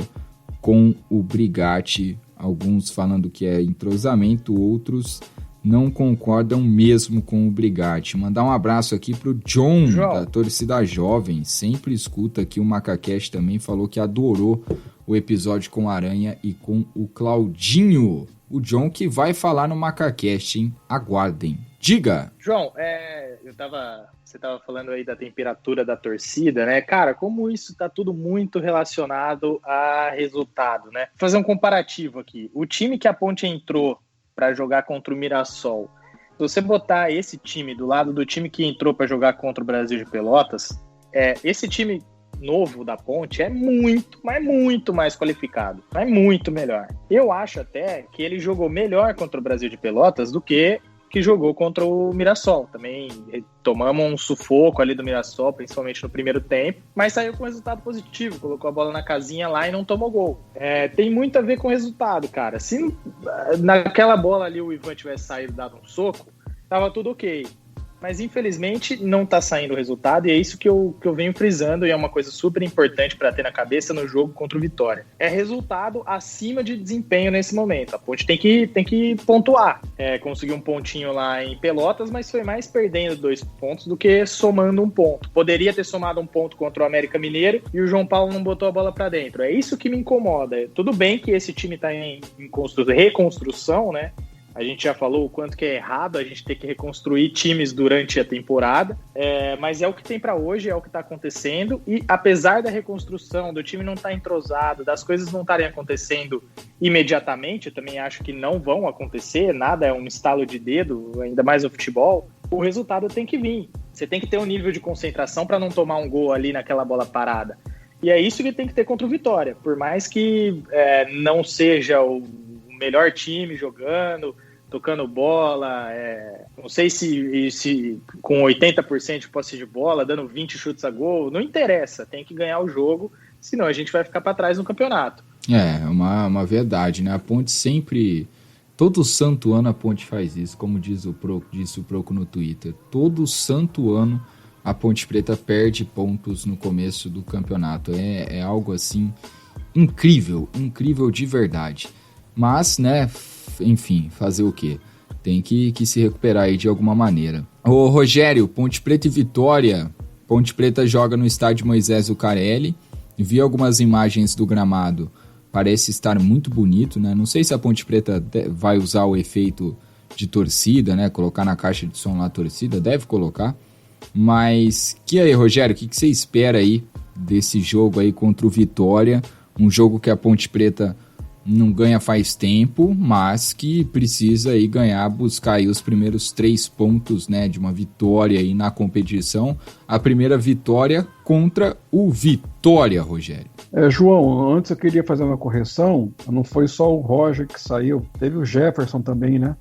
com o Brigatti, alguns falando que é entrosamento, outros não concordam mesmo com o Brigatti. Mandar um abraço aqui pro John, da torcida jovem, sempre escuta aqui o Macacast também, falou que adorou o episódio com a Aranha e com o Claudinho. O John que vai falar no Macacast, hein? Aguardem. Diga! João, você tava falando aí da temperatura da torcida, né? Cara, como isso tá tudo muito relacionado a resultado, né? Vou fazer um comparativo aqui. O time que a Ponte entrou para jogar contra o Mirassol, se você botar esse time do lado do time que entrou para jogar contra o Brasil de Pelotas, esse time novo da Ponte é muito mais qualificado, é muito melhor. Eu acho até que ele jogou melhor contra o Brasil de Pelotas do que jogou contra o Mirassol. Também tomamos um sufoco ali do Mirassol, principalmente no primeiro tempo, mas saiu com resultado positivo, colocou a bola na casinha lá e não tomou gol. Tem muito a ver com o resultado, cara. Se naquela bola ali o Ivan tivesse saído e dado um soco, tava tudo ok. Mas infelizmente não tá saindo o resultado e é isso que eu venho frisando e é uma coisa super importante para ter na cabeça no jogo contra o Vitória. É resultado acima de desempenho nesse momento. A Ponte tem que pontuar. Conseguiu um pontinho lá em Pelotas, mas foi mais perdendo 2 pontos do que somando 1 ponto. Poderia ter somado 1 ponto contra o América Mineiro e o João Paulo não botou a bola para dentro. É isso que me incomoda. Tudo bem que esse time tá em reconstrução, né? A gente já falou o quanto que é errado a gente ter que reconstruir times durante a temporada, mas é o que tem para hoje, é o que está acontecendo, e apesar da reconstrução, do time não estar entrosado, das coisas não estarem acontecendo imediatamente, eu também acho que não vão acontecer, nada é um estalo de dedo, ainda mais o futebol, o resultado tem que vir. Você tem que ter um nível de concentração para não tomar um gol ali naquela bola parada. E é isso que tem que ter contra o Vitória, por mais que não seja o melhor time jogando, tocando bola, não sei se com 80% de posse de bola, dando 20 chutes a gol, não interessa, tem que ganhar o jogo, senão a gente vai ficar para trás no campeonato. Uma verdade, né? A Ponte sempre, todo santo ano a Ponte faz isso, como disse o Proco no Twitter, todo santo ano a Ponte Preta perde pontos no começo do campeonato, é algo assim incrível de verdade. Mas, né, enfim, fazer o quê? Tem que se recuperar aí de alguma maneira. Ô, Rogério, Ponte Preta e Vitória. Ponte Preta joga no estádio Moisés Zucarelli. Vi algumas imagens do gramado. Parece estar muito bonito, né? Não sei se a Ponte Preta vai usar o efeito de torcida, né? Colocar na caixa de som lá a torcida. Deve colocar. Mas, que aí, Rogério? O que você espera aí desse jogo aí contra o Vitória? Um jogo que a Ponte Preta não ganha faz tempo, mas que precisa aí buscar aí os primeiros 3 pontos, né, de uma vitória aí na competição. A primeira vitória contra o Vitória, Rogério. João, antes eu queria fazer uma correção, não foi só o Roger que saiu, teve o Jefferson também, né?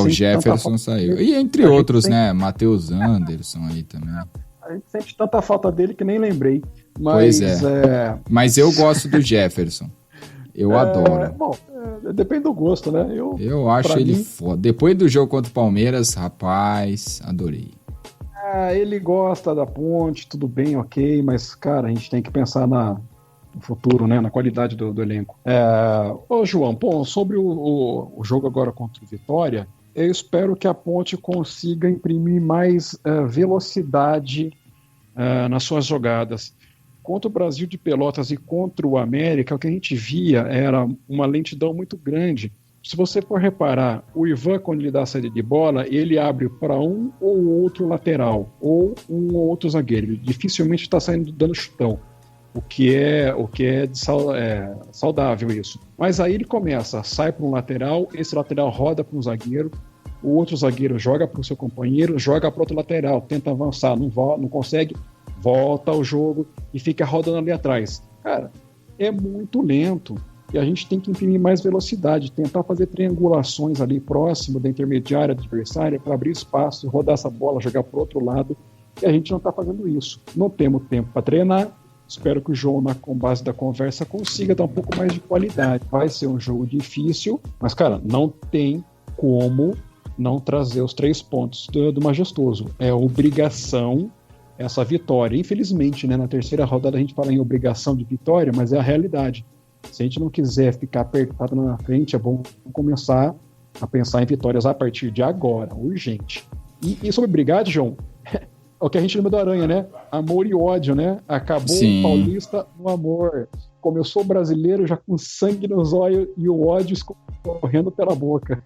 O Jefferson saiu. E entre outros, né, Matheus Anderson aí também. A gente sente tanta falta dele que nem lembrei. Mas, pois é. Mas eu gosto do Jefferson. Eu adoro. Bom, depende do gosto, né? Eu acho ele foda. Depois do jogo contra o Palmeiras, rapaz, adorei. Ele gosta da Ponte, tudo bem, ok, mas, cara, a gente tem que pensar no futuro, né? Na qualidade do elenco. Ô, João, sobre o jogo agora contra o Vitória, eu espero que a Ponte consiga imprimir mais velocidade nas suas jogadas. Contra o Brasil de Pelotas e contra o América, o que a gente via era uma lentidão muito grande. Se você for reparar, o Ivan, quando ele dá a saída de bola, ele abre para um ou outro lateral, ou um ou outro zagueiro. Ele dificilmente está saindo dando chutão, o que é saudável isso. Mas aí ele sai para um lateral, esse lateral roda para um zagueiro, o outro zagueiro joga para o seu companheiro, joga para outro lateral, tenta avançar, não consegue, volta ao jogo e fica rodando ali atrás. Cara, é muito lento e a gente tem que imprimir mais velocidade, tentar fazer triangulações ali próximo da intermediária adversária para abrir espaço e rodar essa bola, jogar para o outro lado, e a gente não está fazendo isso. Não temos tempo para treinar. Espero que o João, com base da conversa, consiga dar um pouco mais de qualidade. Vai ser um jogo difícil, mas, cara, não tem como não trazer os 3 pontos do Majestoso. É obrigação essa vitória. Infelizmente, né, na terceira rodada a gente fala em obrigação de vitória, mas é a realidade. Se a gente não quiser ficar apertado na frente, é bom começar a pensar em vitórias a partir de agora, urgente. E sobre brigade, João, é o que a gente lembra do Aranha, né? Amor e ódio, né? Acabou o paulista no amor. Começou o brasileiro já com sangue nos olhos e o ódio escorrendo pela boca.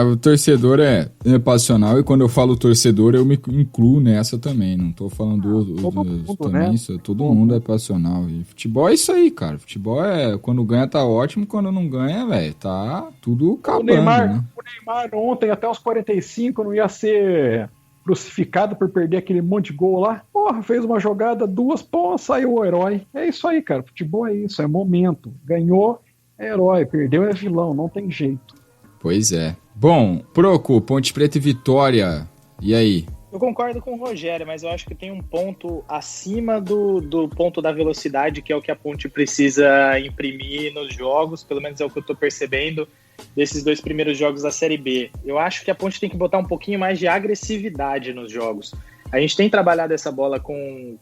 O torcedor é passional, e quando eu falo torcedor, eu me incluo nessa também. Não tô falando todo mundo, também, né? Todo mundo é passional. E futebol é isso aí, cara. Futebol é, quando ganha tá ótimo, quando não ganha, velho, tá tudo acabando, né? O Neymar ontem, até os 45, não ia ser crucificado por perder aquele monte de gol lá. Porra, fez uma jogada, 2, saiu o herói. É isso aí, cara. Futebol é isso, é momento. Ganhou, é herói. Perdeu, é vilão. Não tem jeito. Pois é. Bom, Proco, Ponte Preta e Vitória. E aí? Eu concordo com o Rogério, mas eu acho que tem um ponto acima do ponto da velocidade, que é o que a Ponte precisa imprimir nos jogos, pelo menos é o que eu estou percebendo desses 2 primeiros jogos da Série B. Eu acho que a Ponte tem que botar um pouquinho mais de agressividade nos jogos. A gente tem trabalhado essa bola com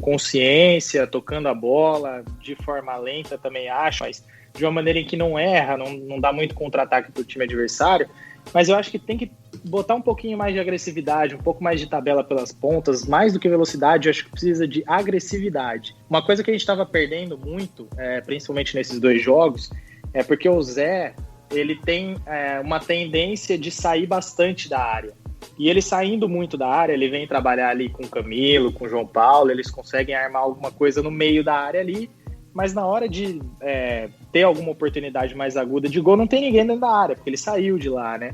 consciência, tocando a bola de forma lenta também, acho, mas de uma maneira em que não erra, não dá muito contra-ataque para o time adversário. Mas eu acho que tem que botar um pouquinho mais de agressividade, um pouco mais de tabela pelas pontas, mais do que velocidade. Eu acho que precisa de agressividade. Uma coisa que a gente estava perdendo muito, principalmente nesses 2 jogos, é porque o Zé, ele tem uma tendência de sair bastante da área. E ele saindo muito da área, ele vem trabalhar ali com o Camilo, com o João Paulo, eles conseguem armar alguma coisa no meio da área ali, mas na hora de ter alguma oportunidade mais aguda de gol, não tem ninguém dentro da área, porque ele saiu de lá, né?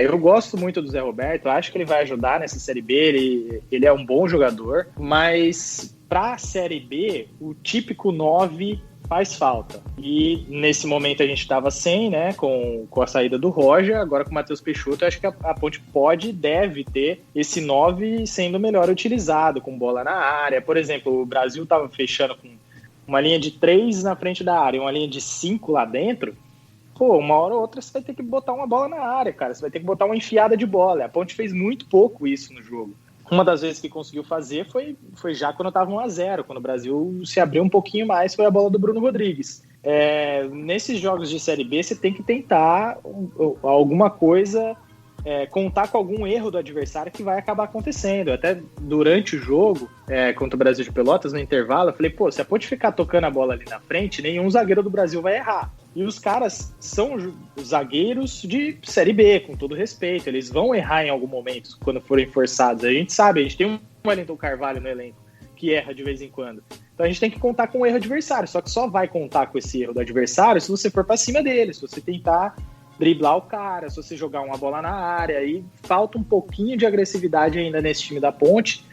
Eu gosto muito do Zé Roberto, acho que ele vai ajudar nessa Série B, ele é um bom jogador, mas para a Série B, o típico 9 faz falta. E nesse momento a gente estava sem, né, com a saída do Roger, agora com o Matheus Peixoto, eu acho que a Ponte deve ter esse 9 sendo melhor utilizado, com bola na área. Por exemplo, o Brasil estava fechando com uma linha de 3 na frente da área e uma linha de 5 lá dentro. Pô, uma hora ou outra você vai ter que botar uma bola na área, cara. Você vai ter que botar uma enfiada de bola. A Ponte fez muito pouco isso no jogo. Uma das vezes que conseguiu fazer foi já quando estava 1-0, quando o Brasil se abriu um pouquinho mais, foi a bola do Bruno Rodrigues. Nesses jogos de Série B, você tem que tentar alguma coisa, contar com algum erro do adversário que vai acabar acontecendo. Até durante o jogo, contra o Brasil de Pelotas, no intervalo, eu falei, pô, se a Ponte ficar tocando a bola ali na frente, nenhum zagueiro do Brasil vai errar. E os caras são zagueiros de Série B, com todo respeito. Eles vão errar em algum momento, quando forem forçados. A gente sabe, a gente tem um Wellington Carvalho no elenco, que erra de vez em quando. Então a gente tem que contar com o erro adversário. Só que só vai contar com esse erro do adversário se você for pra cima dele, se você tentar driblar o cara, se você jogar uma bola na área. Aí falta um pouquinho de agressividade ainda nesse time da Ponte.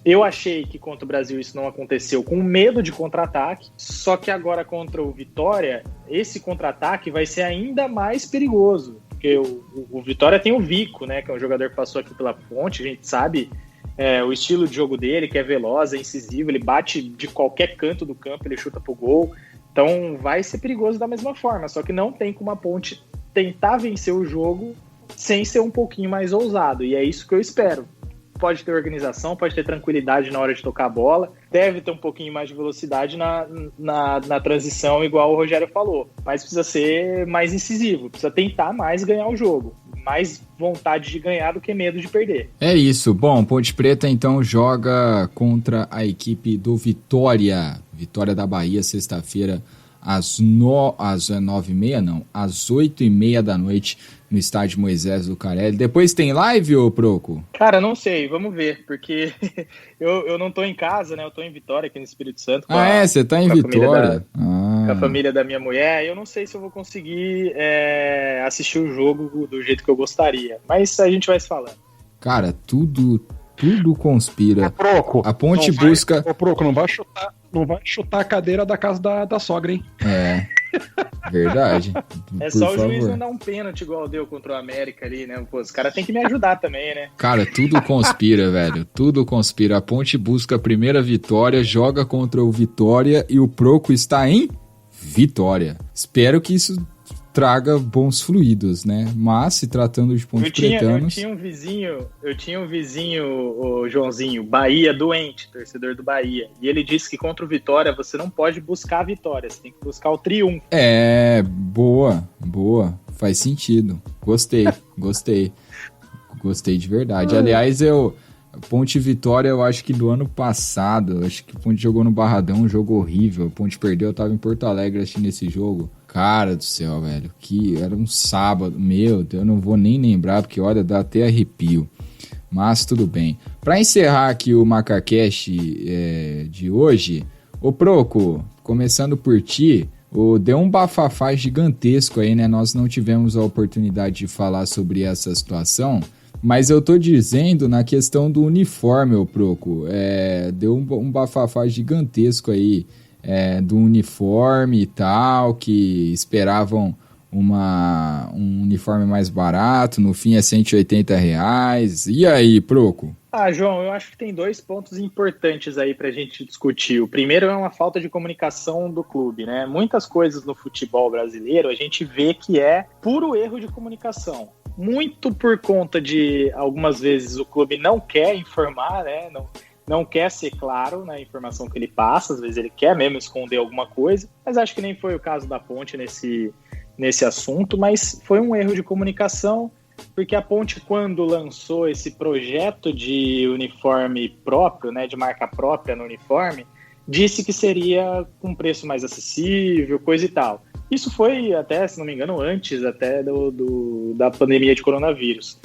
Eu achei que contra o Brasil isso não aconteceu, com medo de contra-ataque, só que agora contra o Vitória, esse contra-ataque vai ser ainda mais perigoso, porque o Vitória tem o Vico, né, que é um jogador que passou aqui pela Ponte, a gente sabe o estilo de jogo dele, que é veloz, é incisivo, ele bate de qualquer canto do campo, ele chuta pro gol, então vai ser perigoso da mesma forma, só que não tem como a Ponte tentar vencer o jogo sem ser um pouquinho mais ousado, e é isso que eu espero. Pode ter organização, pode ter tranquilidade na hora de tocar a bola, deve ter um pouquinho mais de velocidade na transição, igual o Rogério falou, mas precisa ser mais incisivo, precisa tentar mais ganhar o jogo, mais vontade de ganhar do que medo de perder. É isso, bom, Ponte Preta então joga contra a equipe do Vitória da Bahia, sexta-feira, às 9h30, não, às 8h30 da noite, no estádio Moisés Lucarelli. Depois tem live, ô Proco? Cara, não sei, vamos ver, porque eu não tô em casa, né, eu tô em Vitória, aqui no Espírito Santo. Você tá em Vitória? com a família da minha mulher. Eu não sei se eu vou conseguir assistir o jogo do jeito que eu gostaria, mas a gente vai se falando. Cara, tudo conspira. Proco, a Ponte busca... Proco, não vai chutar a cadeira da casa da sogra, hein? É, verdade. É só o juiz não dar um pênalti igual deu contra o América ali, né? Pô, os caras têm que me ajudar também, né? Cara, tudo conspira, velho. Tudo conspira. A Ponte busca a primeira vitória, joga contra o Vitória e o Proco está em vitória. Espero que isso traga bons fluidos, né? Mas, se tratando de pontos pretanos... Eu tinha um vizinho, o Joãozinho, Bahia, doente, torcedor do Bahia. E ele disse que contra o Vitória você não pode buscar a vitória, você tem que buscar o triunfo. Boa. Faz sentido. Gostei de verdade. Aliás, Ponte Vitória, eu acho que do ano passado, acho que o Ponte jogou no Barradão, um jogo horrível. O Ponte perdeu, eu tava em Porto Alegre assistindo esse jogo. Cara do céu, velho, que era um sábado, meu Deus, eu não vou nem lembrar, porque olha, dá até arrepio, mas tudo bem. Pra encerrar aqui o MacaCast de hoje, ô Proco, começando por ti, deu um bafafá gigantesco aí, né, nós não tivemos a oportunidade de falar sobre essa situação, mas eu tô dizendo na questão do uniforme, ô Proco, deu um bafafá gigantesco aí, do uniforme e tal, que esperavam um uniforme mais barato, no fim é R$180. E aí, Proco? João, eu acho que tem 2 pontos importantes aí pra gente discutir. O primeiro é uma falta de comunicação do clube, né? Muitas coisas no futebol brasileiro a gente vê que é puro erro de comunicação. Muito por conta de, algumas vezes, o clube não quer informar, né? Não quer ser claro na informação que ele passa, às vezes ele quer mesmo esconder alguma coisa, mas acho que nem foi o caso da Ponte nesse assunto, mas foi um erro de comunicação, porque a Ponte, quando lançou esse projeto de uniforme próprio, né, de marca própria no uniforme, disse que seria com preço mais acessível, coisa e tal. Isso foi até, se não me engano, antes até da pandemia de coronavírus.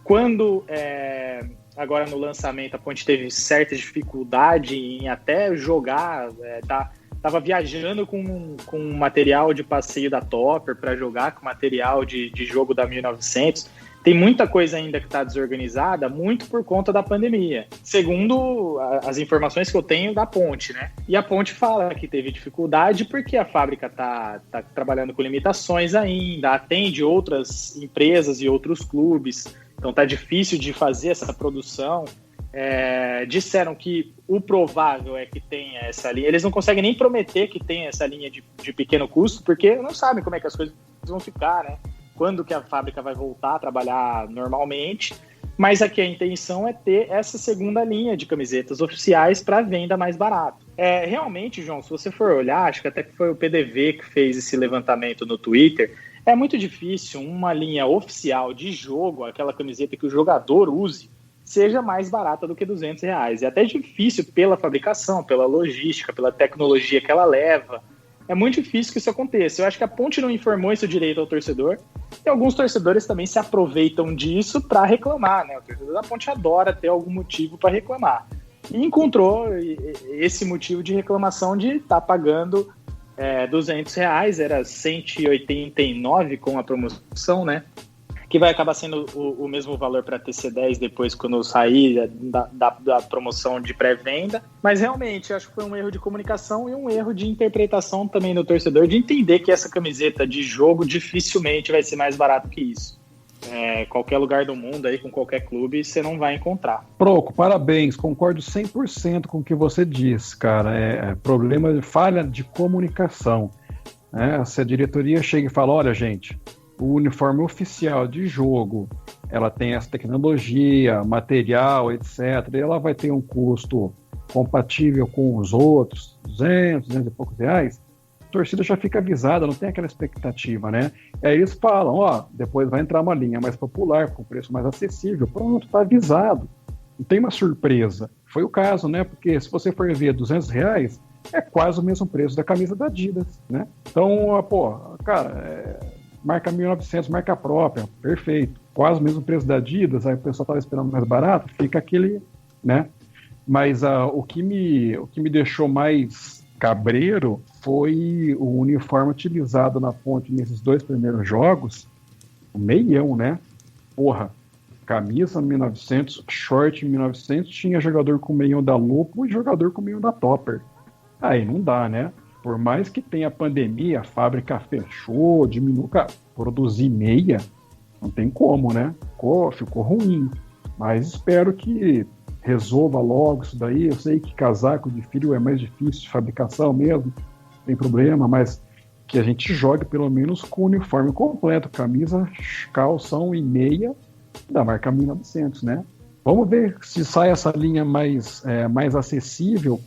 Quando... agora no lançamento a Ponte teve certa dificuldade em até jogar, tava viajando com material de passeio da Topper para jogar com material de jogo da 1900. Tem muita coisa ainda que está desorganizada, muito por conta da pandemia, segundo as informações que eu tenho da Ponte, né? E a Ponte fala que teve dificuldade porque a fábrica tá trabalhando com limitações ainda, atende outras empresas e outros clubes. Então tá difícil de fazer essa produção. Disseram que o provável é que tenha essa linha. Eles não conseguem nem prometer que tenha essa linha de pequeno custo, porque não sabem como é que as coisas vão ficar, né? Quando que a fábrica vai voltar a trabalhar normalmente. Mas aqui a intenção é ter essa segunda linha de camisetas oficiais para venda mais barato. Realmente, João, se você for olhar, acho que até que foi o PDV que fez esse levantamento no Twitter. É muito difícil uma linha oficial de jogo, aquela camiseta que o jogador use, seja mais barata do que R$200. É até difícil pela fabricação, pela logística, pela tecnologia que ela leva. É muito difícil que isso aconteça. Eu acho que a Ponte não informou isso direito ao torcedor. E alguns torcedores também se aproveitam disso para reclamar, né? O torcedor da Ponte adora ter algum motivo para reclamar. E encontrou esse motivo de reclamação de estar pagando R$200, era 189 com a promoção, né? Que vai acabar sendo o mesmo valor para TC10 depois, quando sair da promoção de pré-venda. Mas realmente, acho que foi um erro de comunicação e um erro de interpretação também do torcedor, de entender que essa camiseta de jogo dificilmente vai ser mais barato que isso. Qualquer lugar do mundo, aí, com qualquer clube, você não vai encontrar. Proco, parabéns, concordo 100% com o que você disse, cara. Problema de falha de comunicação. Se a diretoria chega e fala, olha, gente, o uniforme oficial de jogo, ela tem essa tecnologia, material, etc. E ela vai ter um custo compatível com os outros, 200 e poucos reais. A torcida já fica avisada, não tem aquela expectativa, né? E aí eles falam, depois vai entrar uma linha mais popular, com preço mais acessível. Pronto, tá avisado. Não tem uma surpresa. Foi o caso, né? Porque se você for ver R$200, é quase o mesmo preço da camisa da Adidas, né? Então, marca 1900, marca própria, perfeito. Quase o mesmo preço da Adidas, aí o pessoal estava esperando mais barato, fica aquele, né? Mas o que me deixou mais Cabreiro foi o uniforme utilizado na Ponte nesses 2 primeiros jogos, o meião, né? Porra, camisa 1900, short 1900, tinha jogador com meião da Lupo e jogador com meião da Topper. Aí não dá, né? Por mais que tenha pandemia, a fábrica fechou, diminuiu, cara, produzir meia, não tem como, né? Ficou ruim. Mas espero que resolva logo isso daí. Eu sei que casaco de frio é mais difícil de fabricação mesmo, não tem problema, mas que a gente jogue pelo menos com o uniforme completo, camisa, calção e meia da marca 1900, né? Vamos ver se sai essa linha mais acessível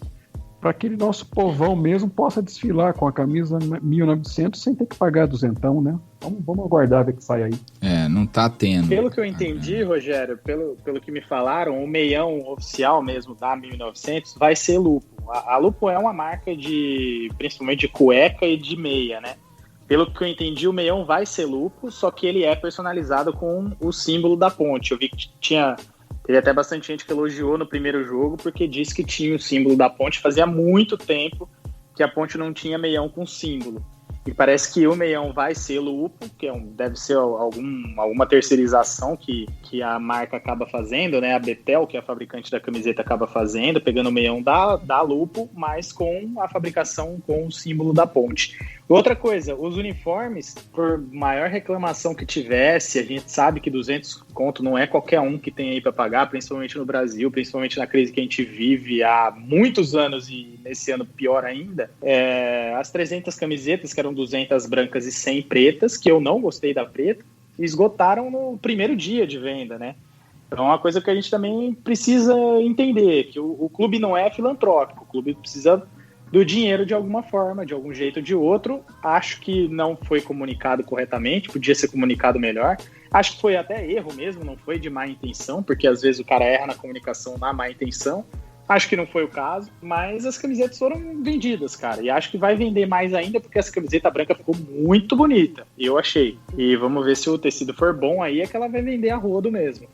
para que aquele nosso povão mesmo possa desfilar com a camisa 1900 sem ter que pagar duzentão, né? Vamos aguardar ver que sai aí. Não tá tendo. Pelo que eu entendi, Rogério, pelo que me falaram, o meião oficial mesmo da 1900 vai ser Lupo. A Lupo é uma marca principalmente de cueca e de meia, né? Pelo que eu entendi, o meião vai ser Lupo, só que ele é personalizado com o símbolo da Ponte. Eu vi que teve até bastante gente que elogiou no primeiro jogo, porque disse que tinha o símbolo da Ponte. Fazia muito tempo que a Ponte não tinha meião com símbolo. E parece que o meião vai ser Lupo, que deve ser alguma terceirização que a marca acaba fazendo, né? A Betel, que é a fabricante da camiseta, acaba fazendo, pegando o meião da Lupo, mas com a fabricação com o símbolo da Ponte. Outra coisa, os uniformes, por maior reclamação que tivesse, a gente sabe que 200 conto não é qualquer um que tem aí para pagar, principalmente no Brasil, principalmente na crise que a gente vive há muitos anos e nesse ano pior ainda. As 300 camisetas, que eram 200 brancas e 100 pretas, que eu não gostei da preta, esgotaram no primeiro dia de venda, né? Então é uma coisa que a gente também precisa entender, que o clube não é filantrópico, o clube precisa do dinheiro de alguma forma, de algum jeito ou de outro. Acho que não foi comunicado corretamente, podia ser comunicado melhor. Acho que foi até erro mesmo, não foi de má intenção, porque às vezes o cara erra na comunicação na má intenção. Acho que não foi o caso, mas as camisetas foram vendidas, cara. E acho que vai vender mais ainda, porque essa camiseta branca ficou muito bonita, eu achei. E vamos ver se o tecido for bom aí, é que ela vai vender a rodo mesmo.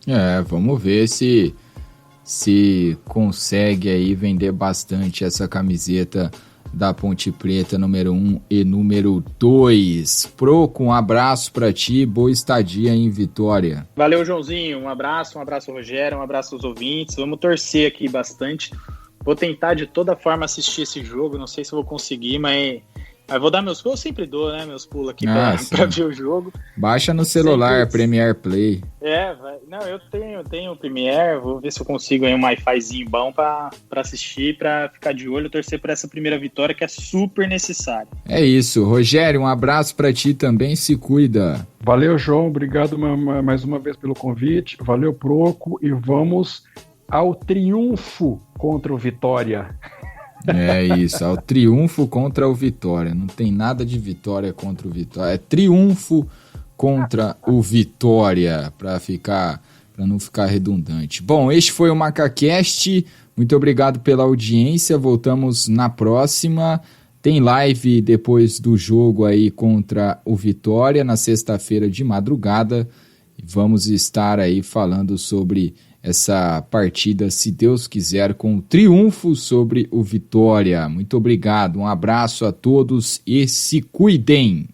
Vamos ver se consegue aí vender bastante essa camiseta da Ponte Preta número 1 e número 2. Proco, um abraço pra ti, boa estadia em Vitória. Valeu, Joãozinho, um abraço, Rogério, um abraço aos ouvintes, vamos torcer aqui bastante. Vou tentar de toda forma assistir esse jogo, não sei se vou conseguir, mas vou dar meus pulos, eu sempre dou, né, meus pulos aqui pra ver o jogo. Baixa no celular, Premiere Play. Eu tenho o Premiere, vou ver se eu consigo aí um Wi-Fizinho bom pra assistir, pra ficar de olho, torcer por essa primeira vitória que é super necessária. É isso, Rogério, um abraço pra ti também, se cuida. Valeu, João, obrigado mais uma vez pelo convite, valeu, Proco, e vamos ao triunfo contra o Vitória. É isso, ao triunfo contra o Vitória. Não tem nada de vitória contra o Vitória. É triunfo contra o Vitória, para não ficar redundante. Bom, este foi o MacaCast. Muito obrigado pela audiência. Voltamos na próxima. Tem live depois do jogo aí contra o Vitória, na sexta-feira de madrugada. Vamos estar aí falando sobre essa partida, se Deus quiser, com um triunfo sobre o Vitória. Muito obrigado, um abraço a todos e se cuidem!